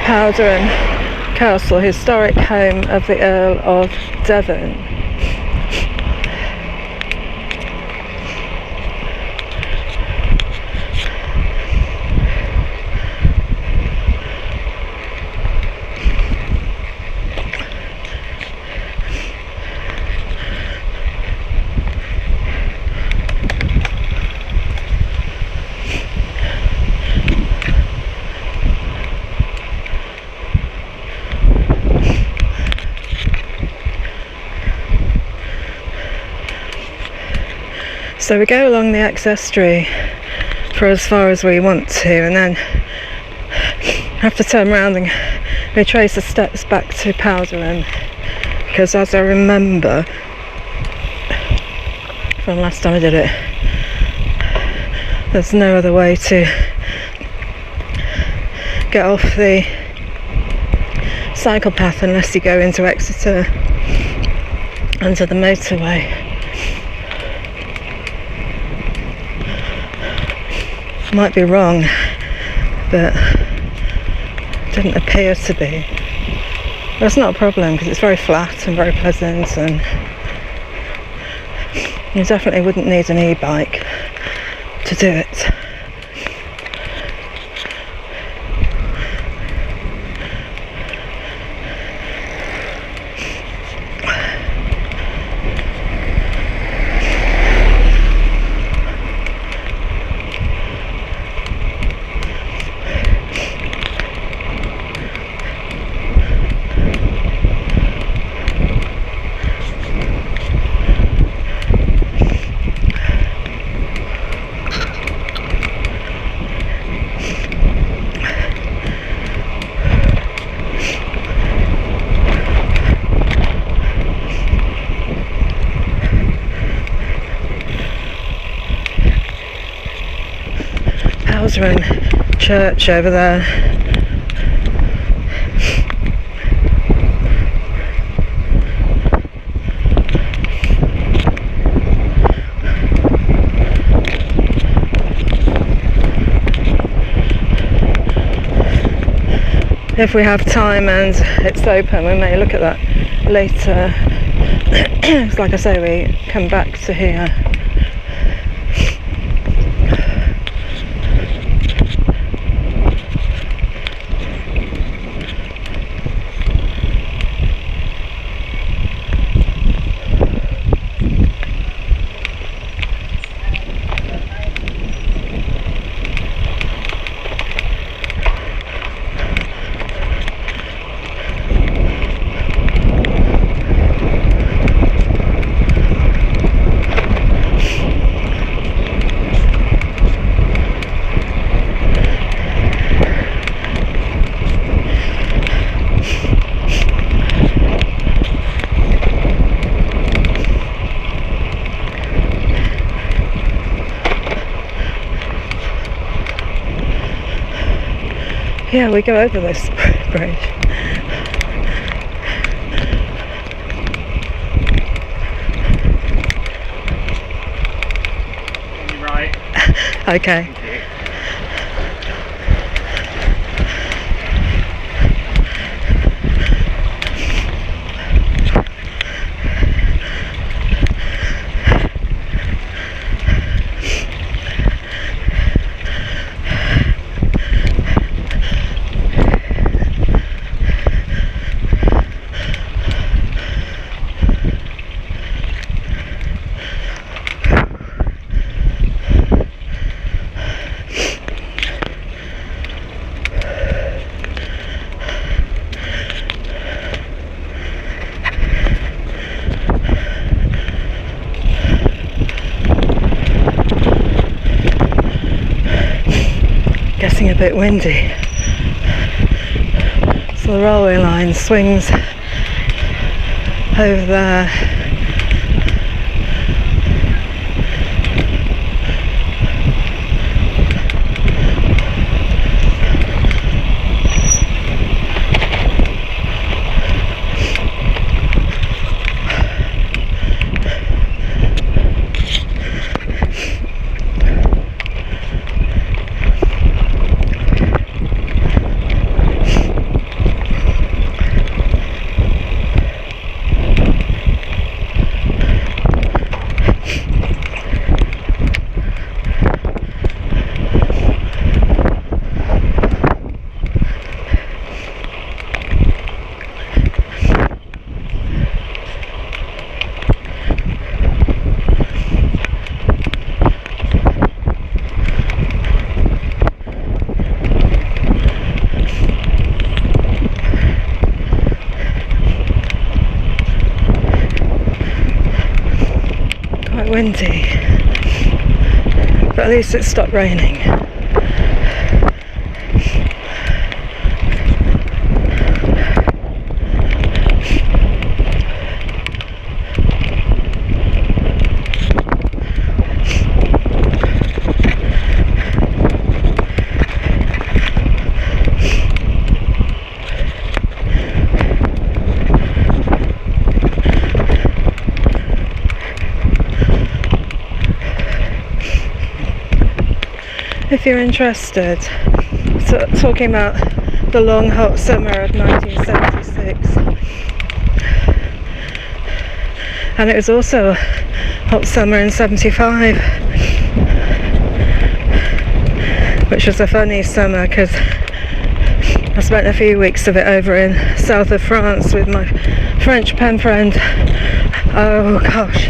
Powerderham Castle, historic home of the Earl of Devon. So we go along the Exe Estuary for as far as we want to, and then have to turn around and retrace the steps back to Powerderham, because as I remember from last time I did it, there's no other way to get off the cycle path unless you go into Exeter under the motorway. Might be wrong, but didn't appear to be. That's not a problem because it's very flat and very pleasant, and you definitely wouldn't need an e-bike to do it. Powerderham church over there. If we have time and it's open, we may look at that later. It's like I say, we come back to here. Yeah, we go over this bridge. You're right. Okay. Getting a bit windy, so the railway line swings over there. Windy. but at least it stopped raining. If you're interested, talking about the long hot summer of 1976, and it was also a hot summer in 75, which was a funny summer because I spent a few weeks of it over in south of France with my French pen friend. Oh gosh,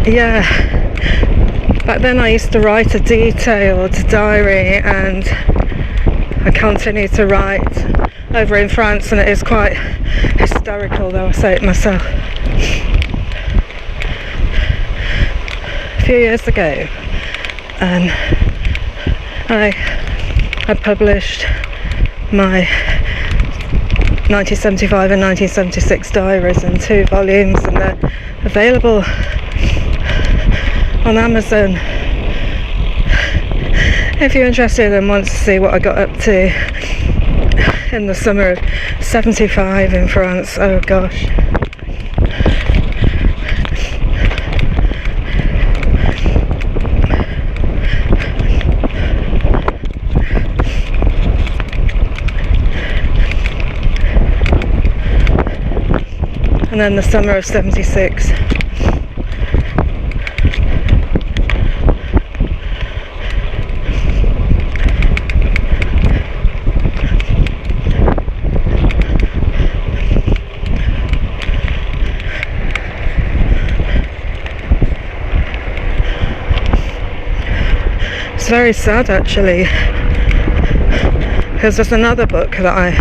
yeah. Back then I used to write a detailed diary, and I continue to write over in France, and it is quite hysterical, though I say it myself. A few years ago, I published my 1975 and 1976 diaries in 2 volumes, and they're available on Amazon if you're interested and want to see what I got up to in the summer of 75 in France. Oh gosh. And then the summer of 76. It's very sad actually, because there's another book that I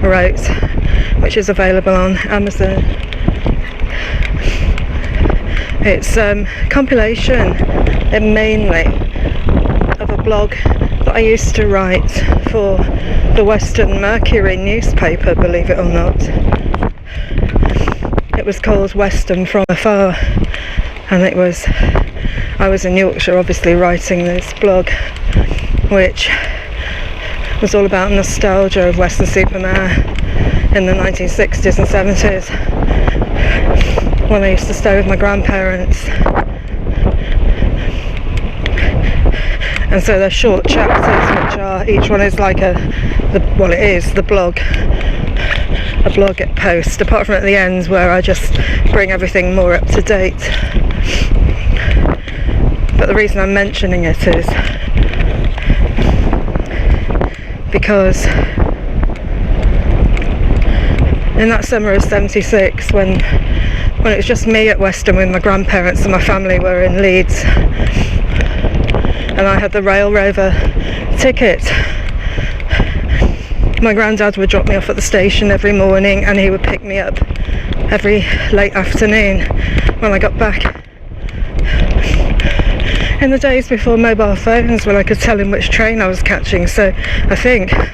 wrote which is available on Amazon. It's a compilation, mainly, of a blog that I used to write for the Western Mercury newspaper, believe it or not. It was called Western from Afar, and I was in Yorkshire obviously writing this blog, which was all about nostalgia of Weston-super-Mare in the 1960s and 70s, when I used to stay with my grandparents. And so they're short chapters, which are, each one is like the blog, a blog post, apart from at the ends where I just bring everything more up to date. But the reason I'm mentioning it is because in that summer of 76, when it was just me at Weston with my grandparents and my family were in Leeds, and I had the Rail Rover ticket, my granddad would drop me off at the station every morning, and he would pick me up every late afternoon when I got back. In the days before mobile phones, when I could tell him which train I was catching, so I think I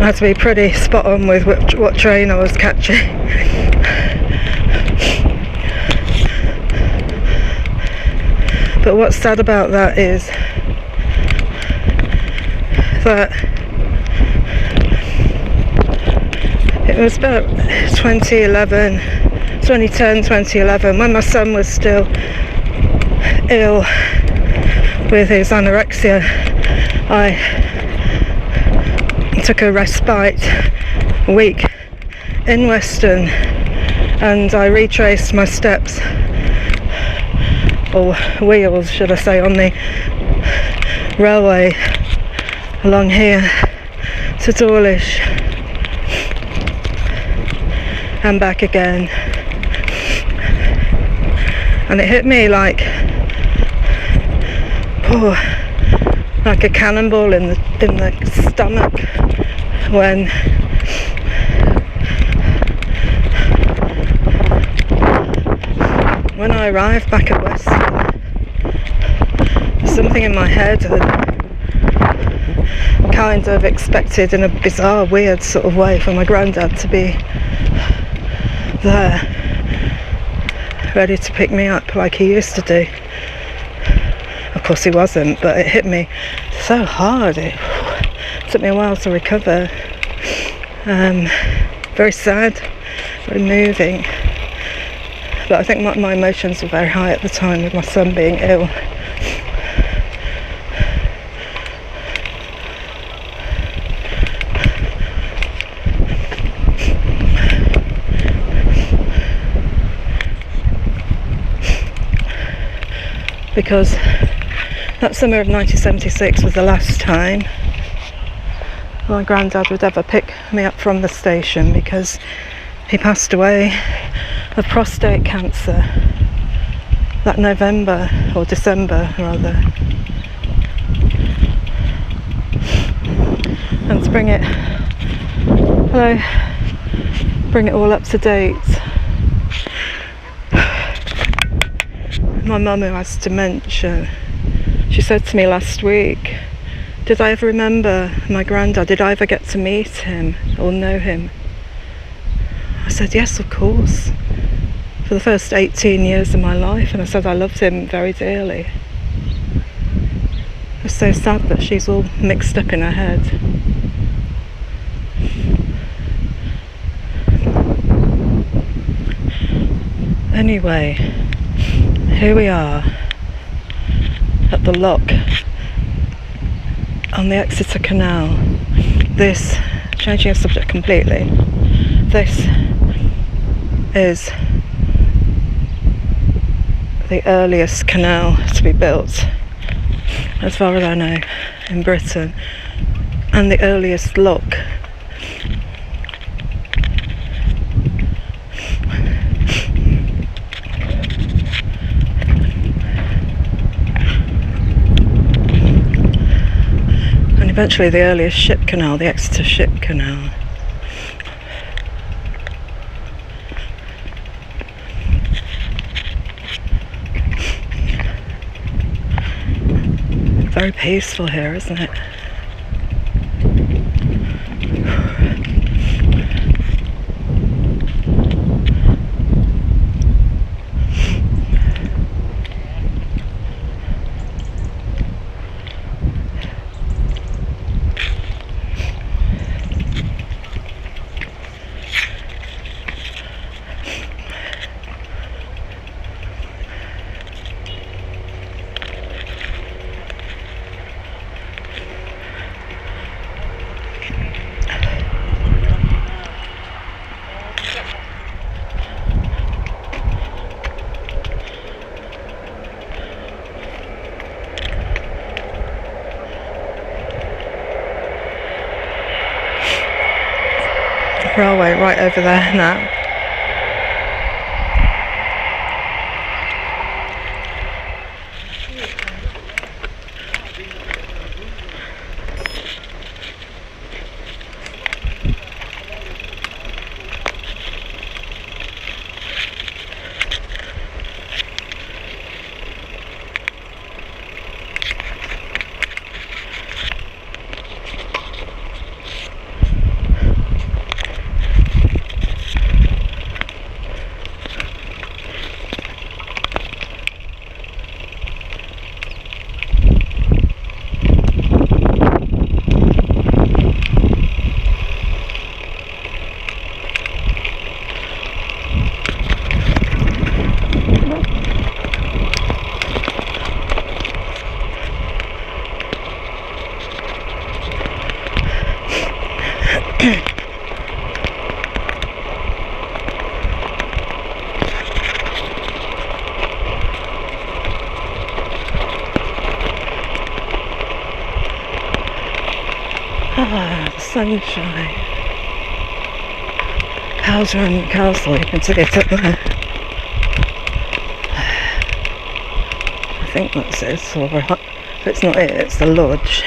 had to be pretty spot on with what train I was catching. But what's sad about that is that it was about 2010, 2011, when my son was still ill with his anorexia. I took a respite week in Weston, and I retraced my steps, or wheels should I say, on the railway along here to Dawlish and back again, and it hit me like a cannonball in the stomach when I arrived back at Weston. something in my head had kind of expected, in a bizarre, weird sort of way, for my granddad to be there, ready to pick me up like he used to do. Of course he wasn't, but it hit me so hard. It took me a while to recover. Very sad, very moving. But I think my emotions were very high at the time with my son being ill. Because that summer of 1976 was the last time my granddad would ever pick me up from the station, because he passed away of prostate cancer that November, or December rather. And to bring it all up to date, my mum, who has dementia, she said to me last week, did I ever remember my granddad? Did I ever get to meet him or know him? I said, yes, of course, for the first 18 years of my life. And I said I loved him very dearly. It's so sad that she's all mixed up in her head. Anyway, here we are at the lock on the Exeter Canal. This, changing the subject completely, this is the earliest canal to be built, as far as I know, in Britain, and the earliest lock. And eventually the earliest ship canal, the Exeter Ship Canal. Very peaceful here, isn't it? Railway right over there now. Ah, the sunshine. Powerderham Castle, you can see it up there. I think that's it, or if it's not it, it's the lodge.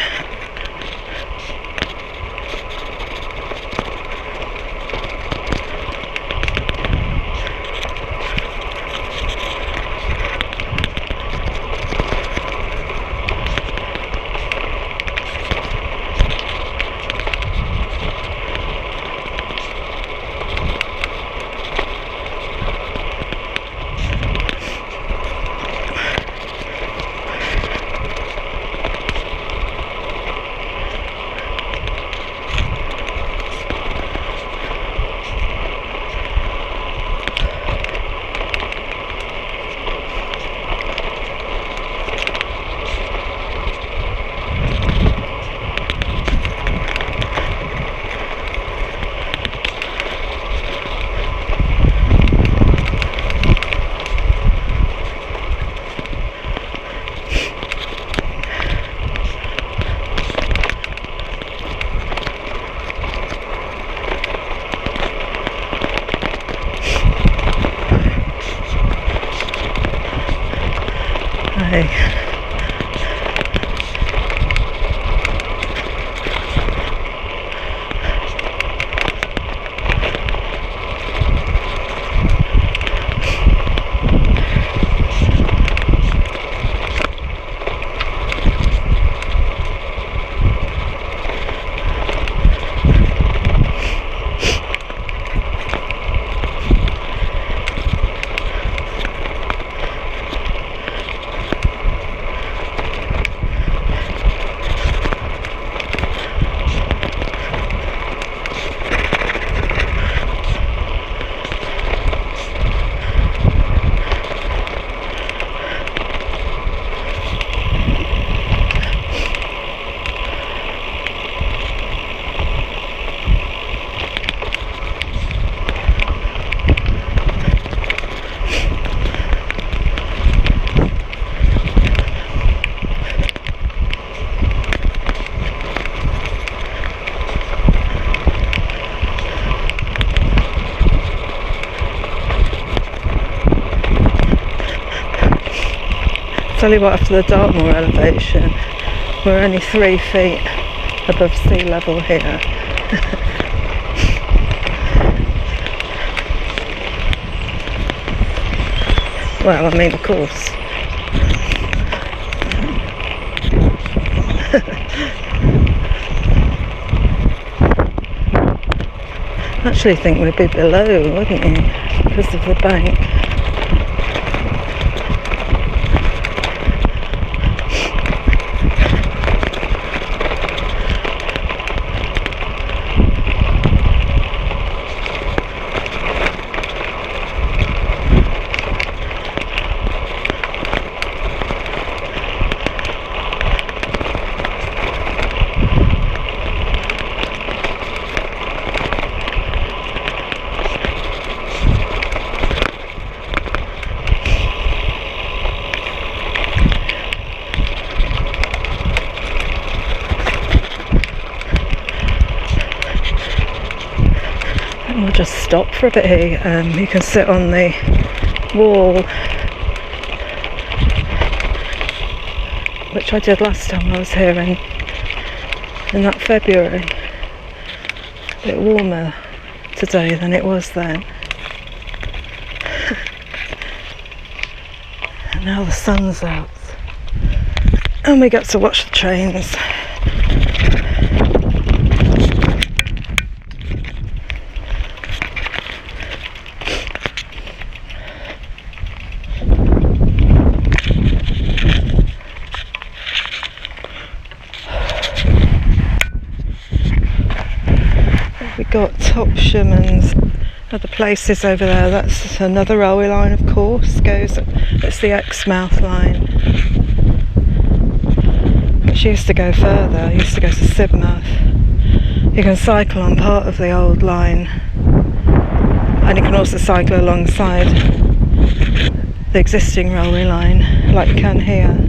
day. Tell you what, after the Dartmoor elevation, we're only 3 feet above sea level here. Well, I mean, of course. I actually think we'd be below, wouldn't you, because of the bank. We'll just stop for a bit here. You can sit on the wall, which I did last time I was here in that February. A bit warmer today than it was then. And now the sun's out and we get to watch the trains. We got Topsham and other places over there. That's another railway line, of course. It's the Exmouth line, which used to go further. It used to go to Sidmouth. You can cycle on part of the old line, and you can also cycle alongside the existing railway line, like you can here.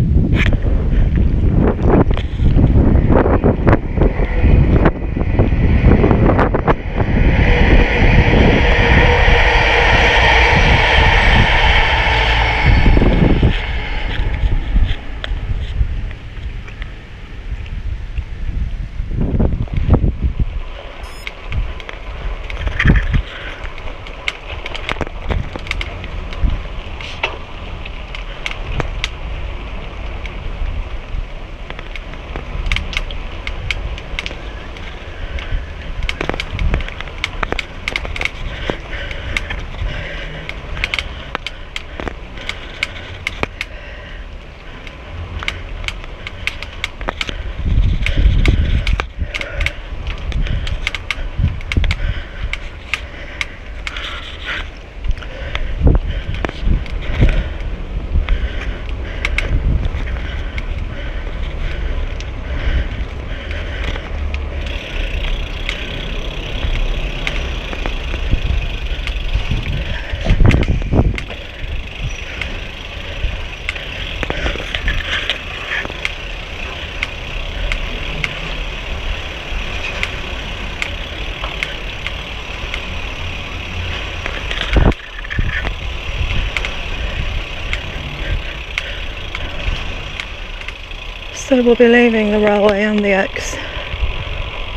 So we'll be leaving the railway and the Exe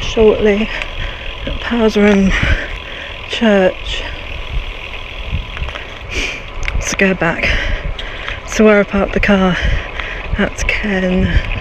shortly at Powerderham Church to go back to where I parked the car at Kenn.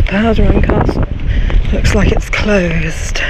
Powerderham Castle looks like it's closed.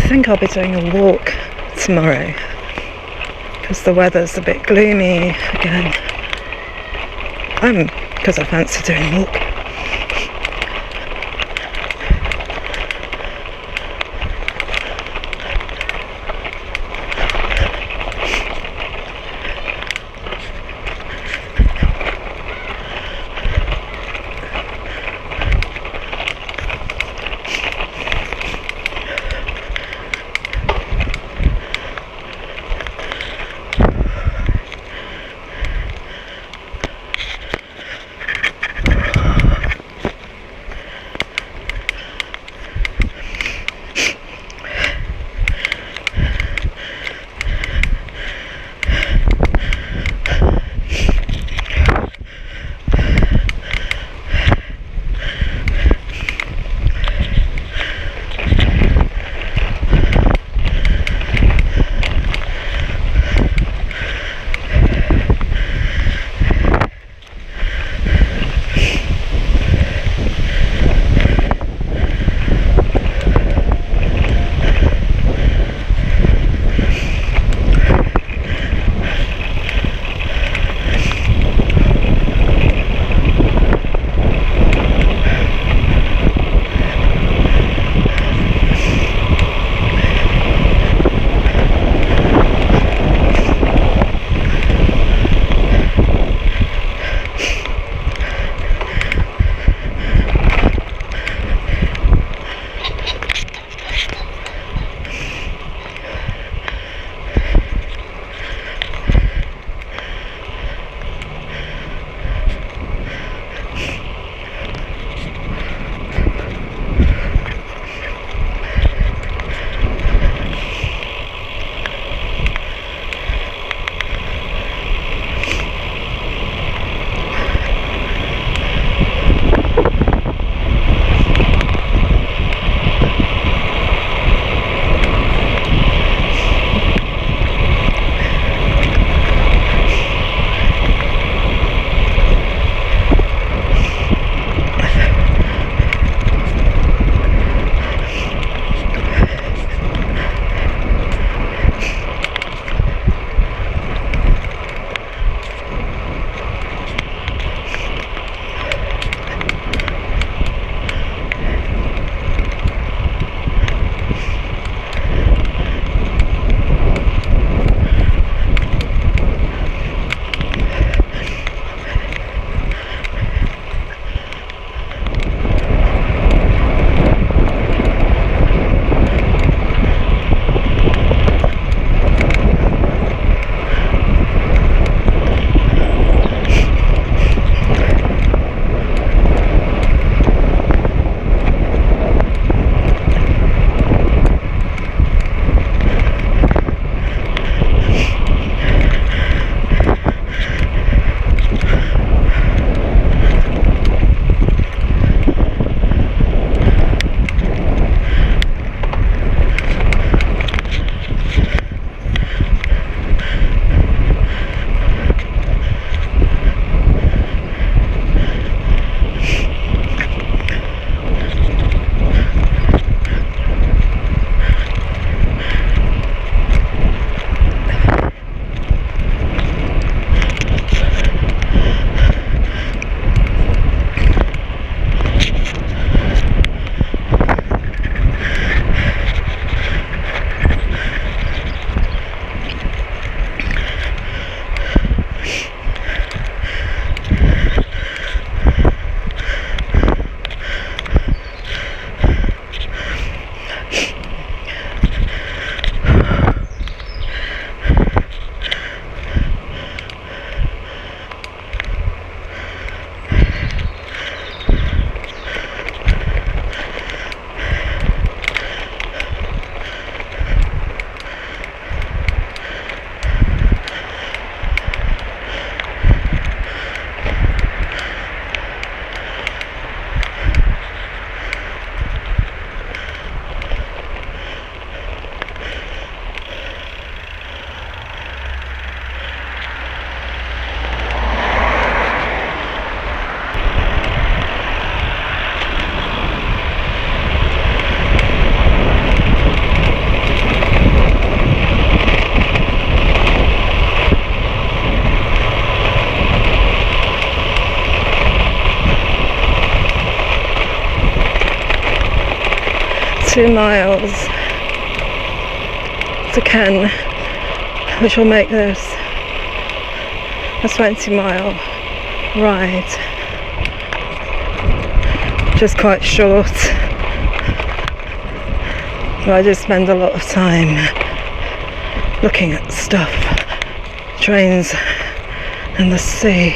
think I'll be doing a walk tomorrow because the weather's a bit gloomy again. Because I fancy doing a walk. 2 miles to Kenn, which will make this a 20-mile ride, which is quite short. But I just spend a lot of time looking at stuff, trains and the sea.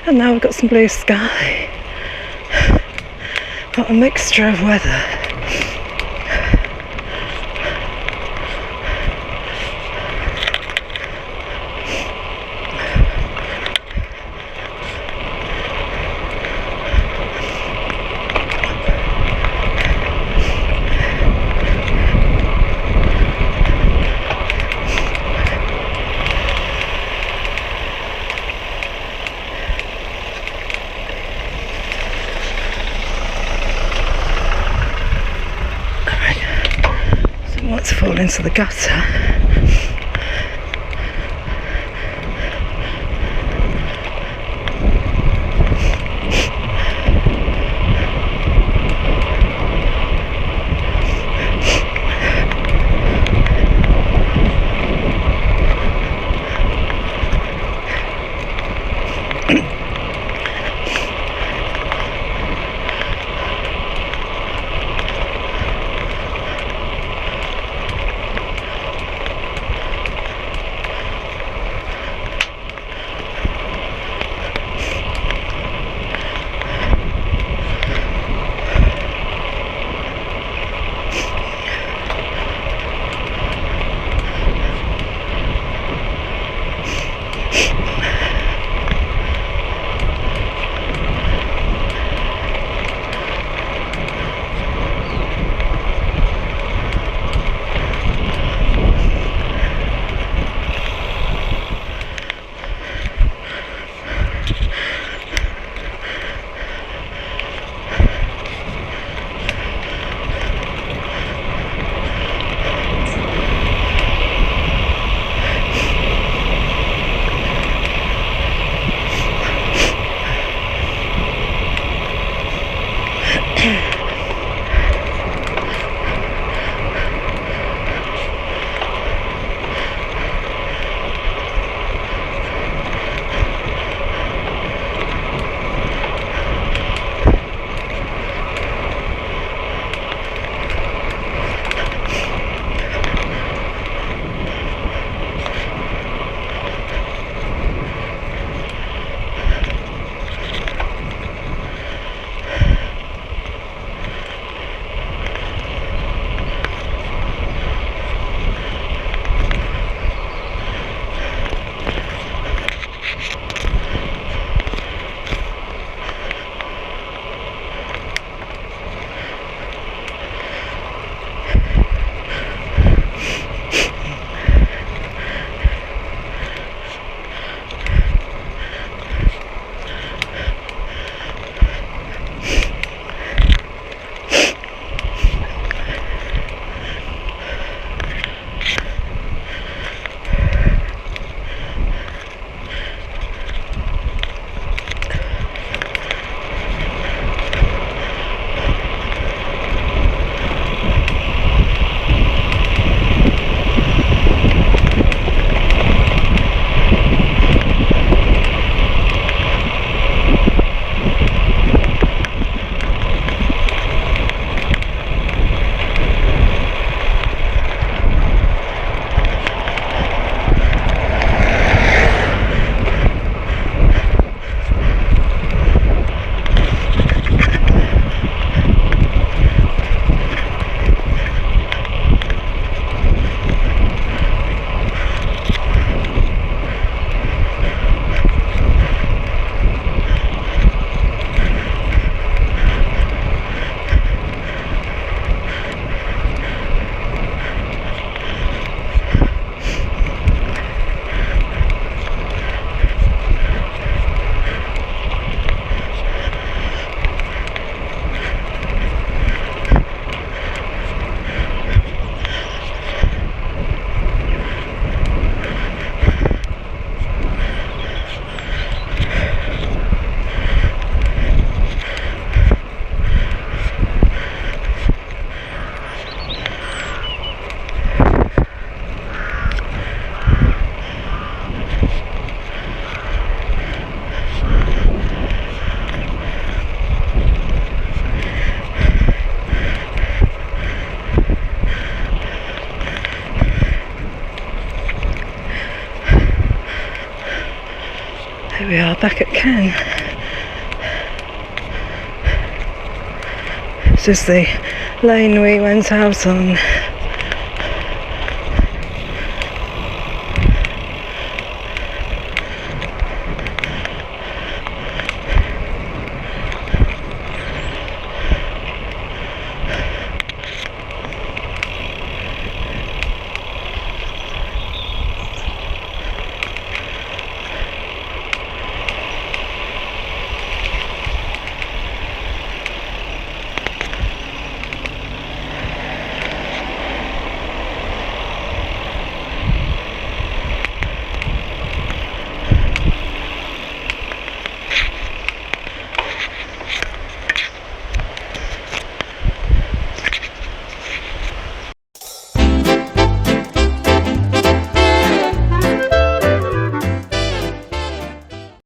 And now we've got some blue sky. Got a mixture of weather. To fall into the gutter. we are back at Kenn. This is the lane we went out on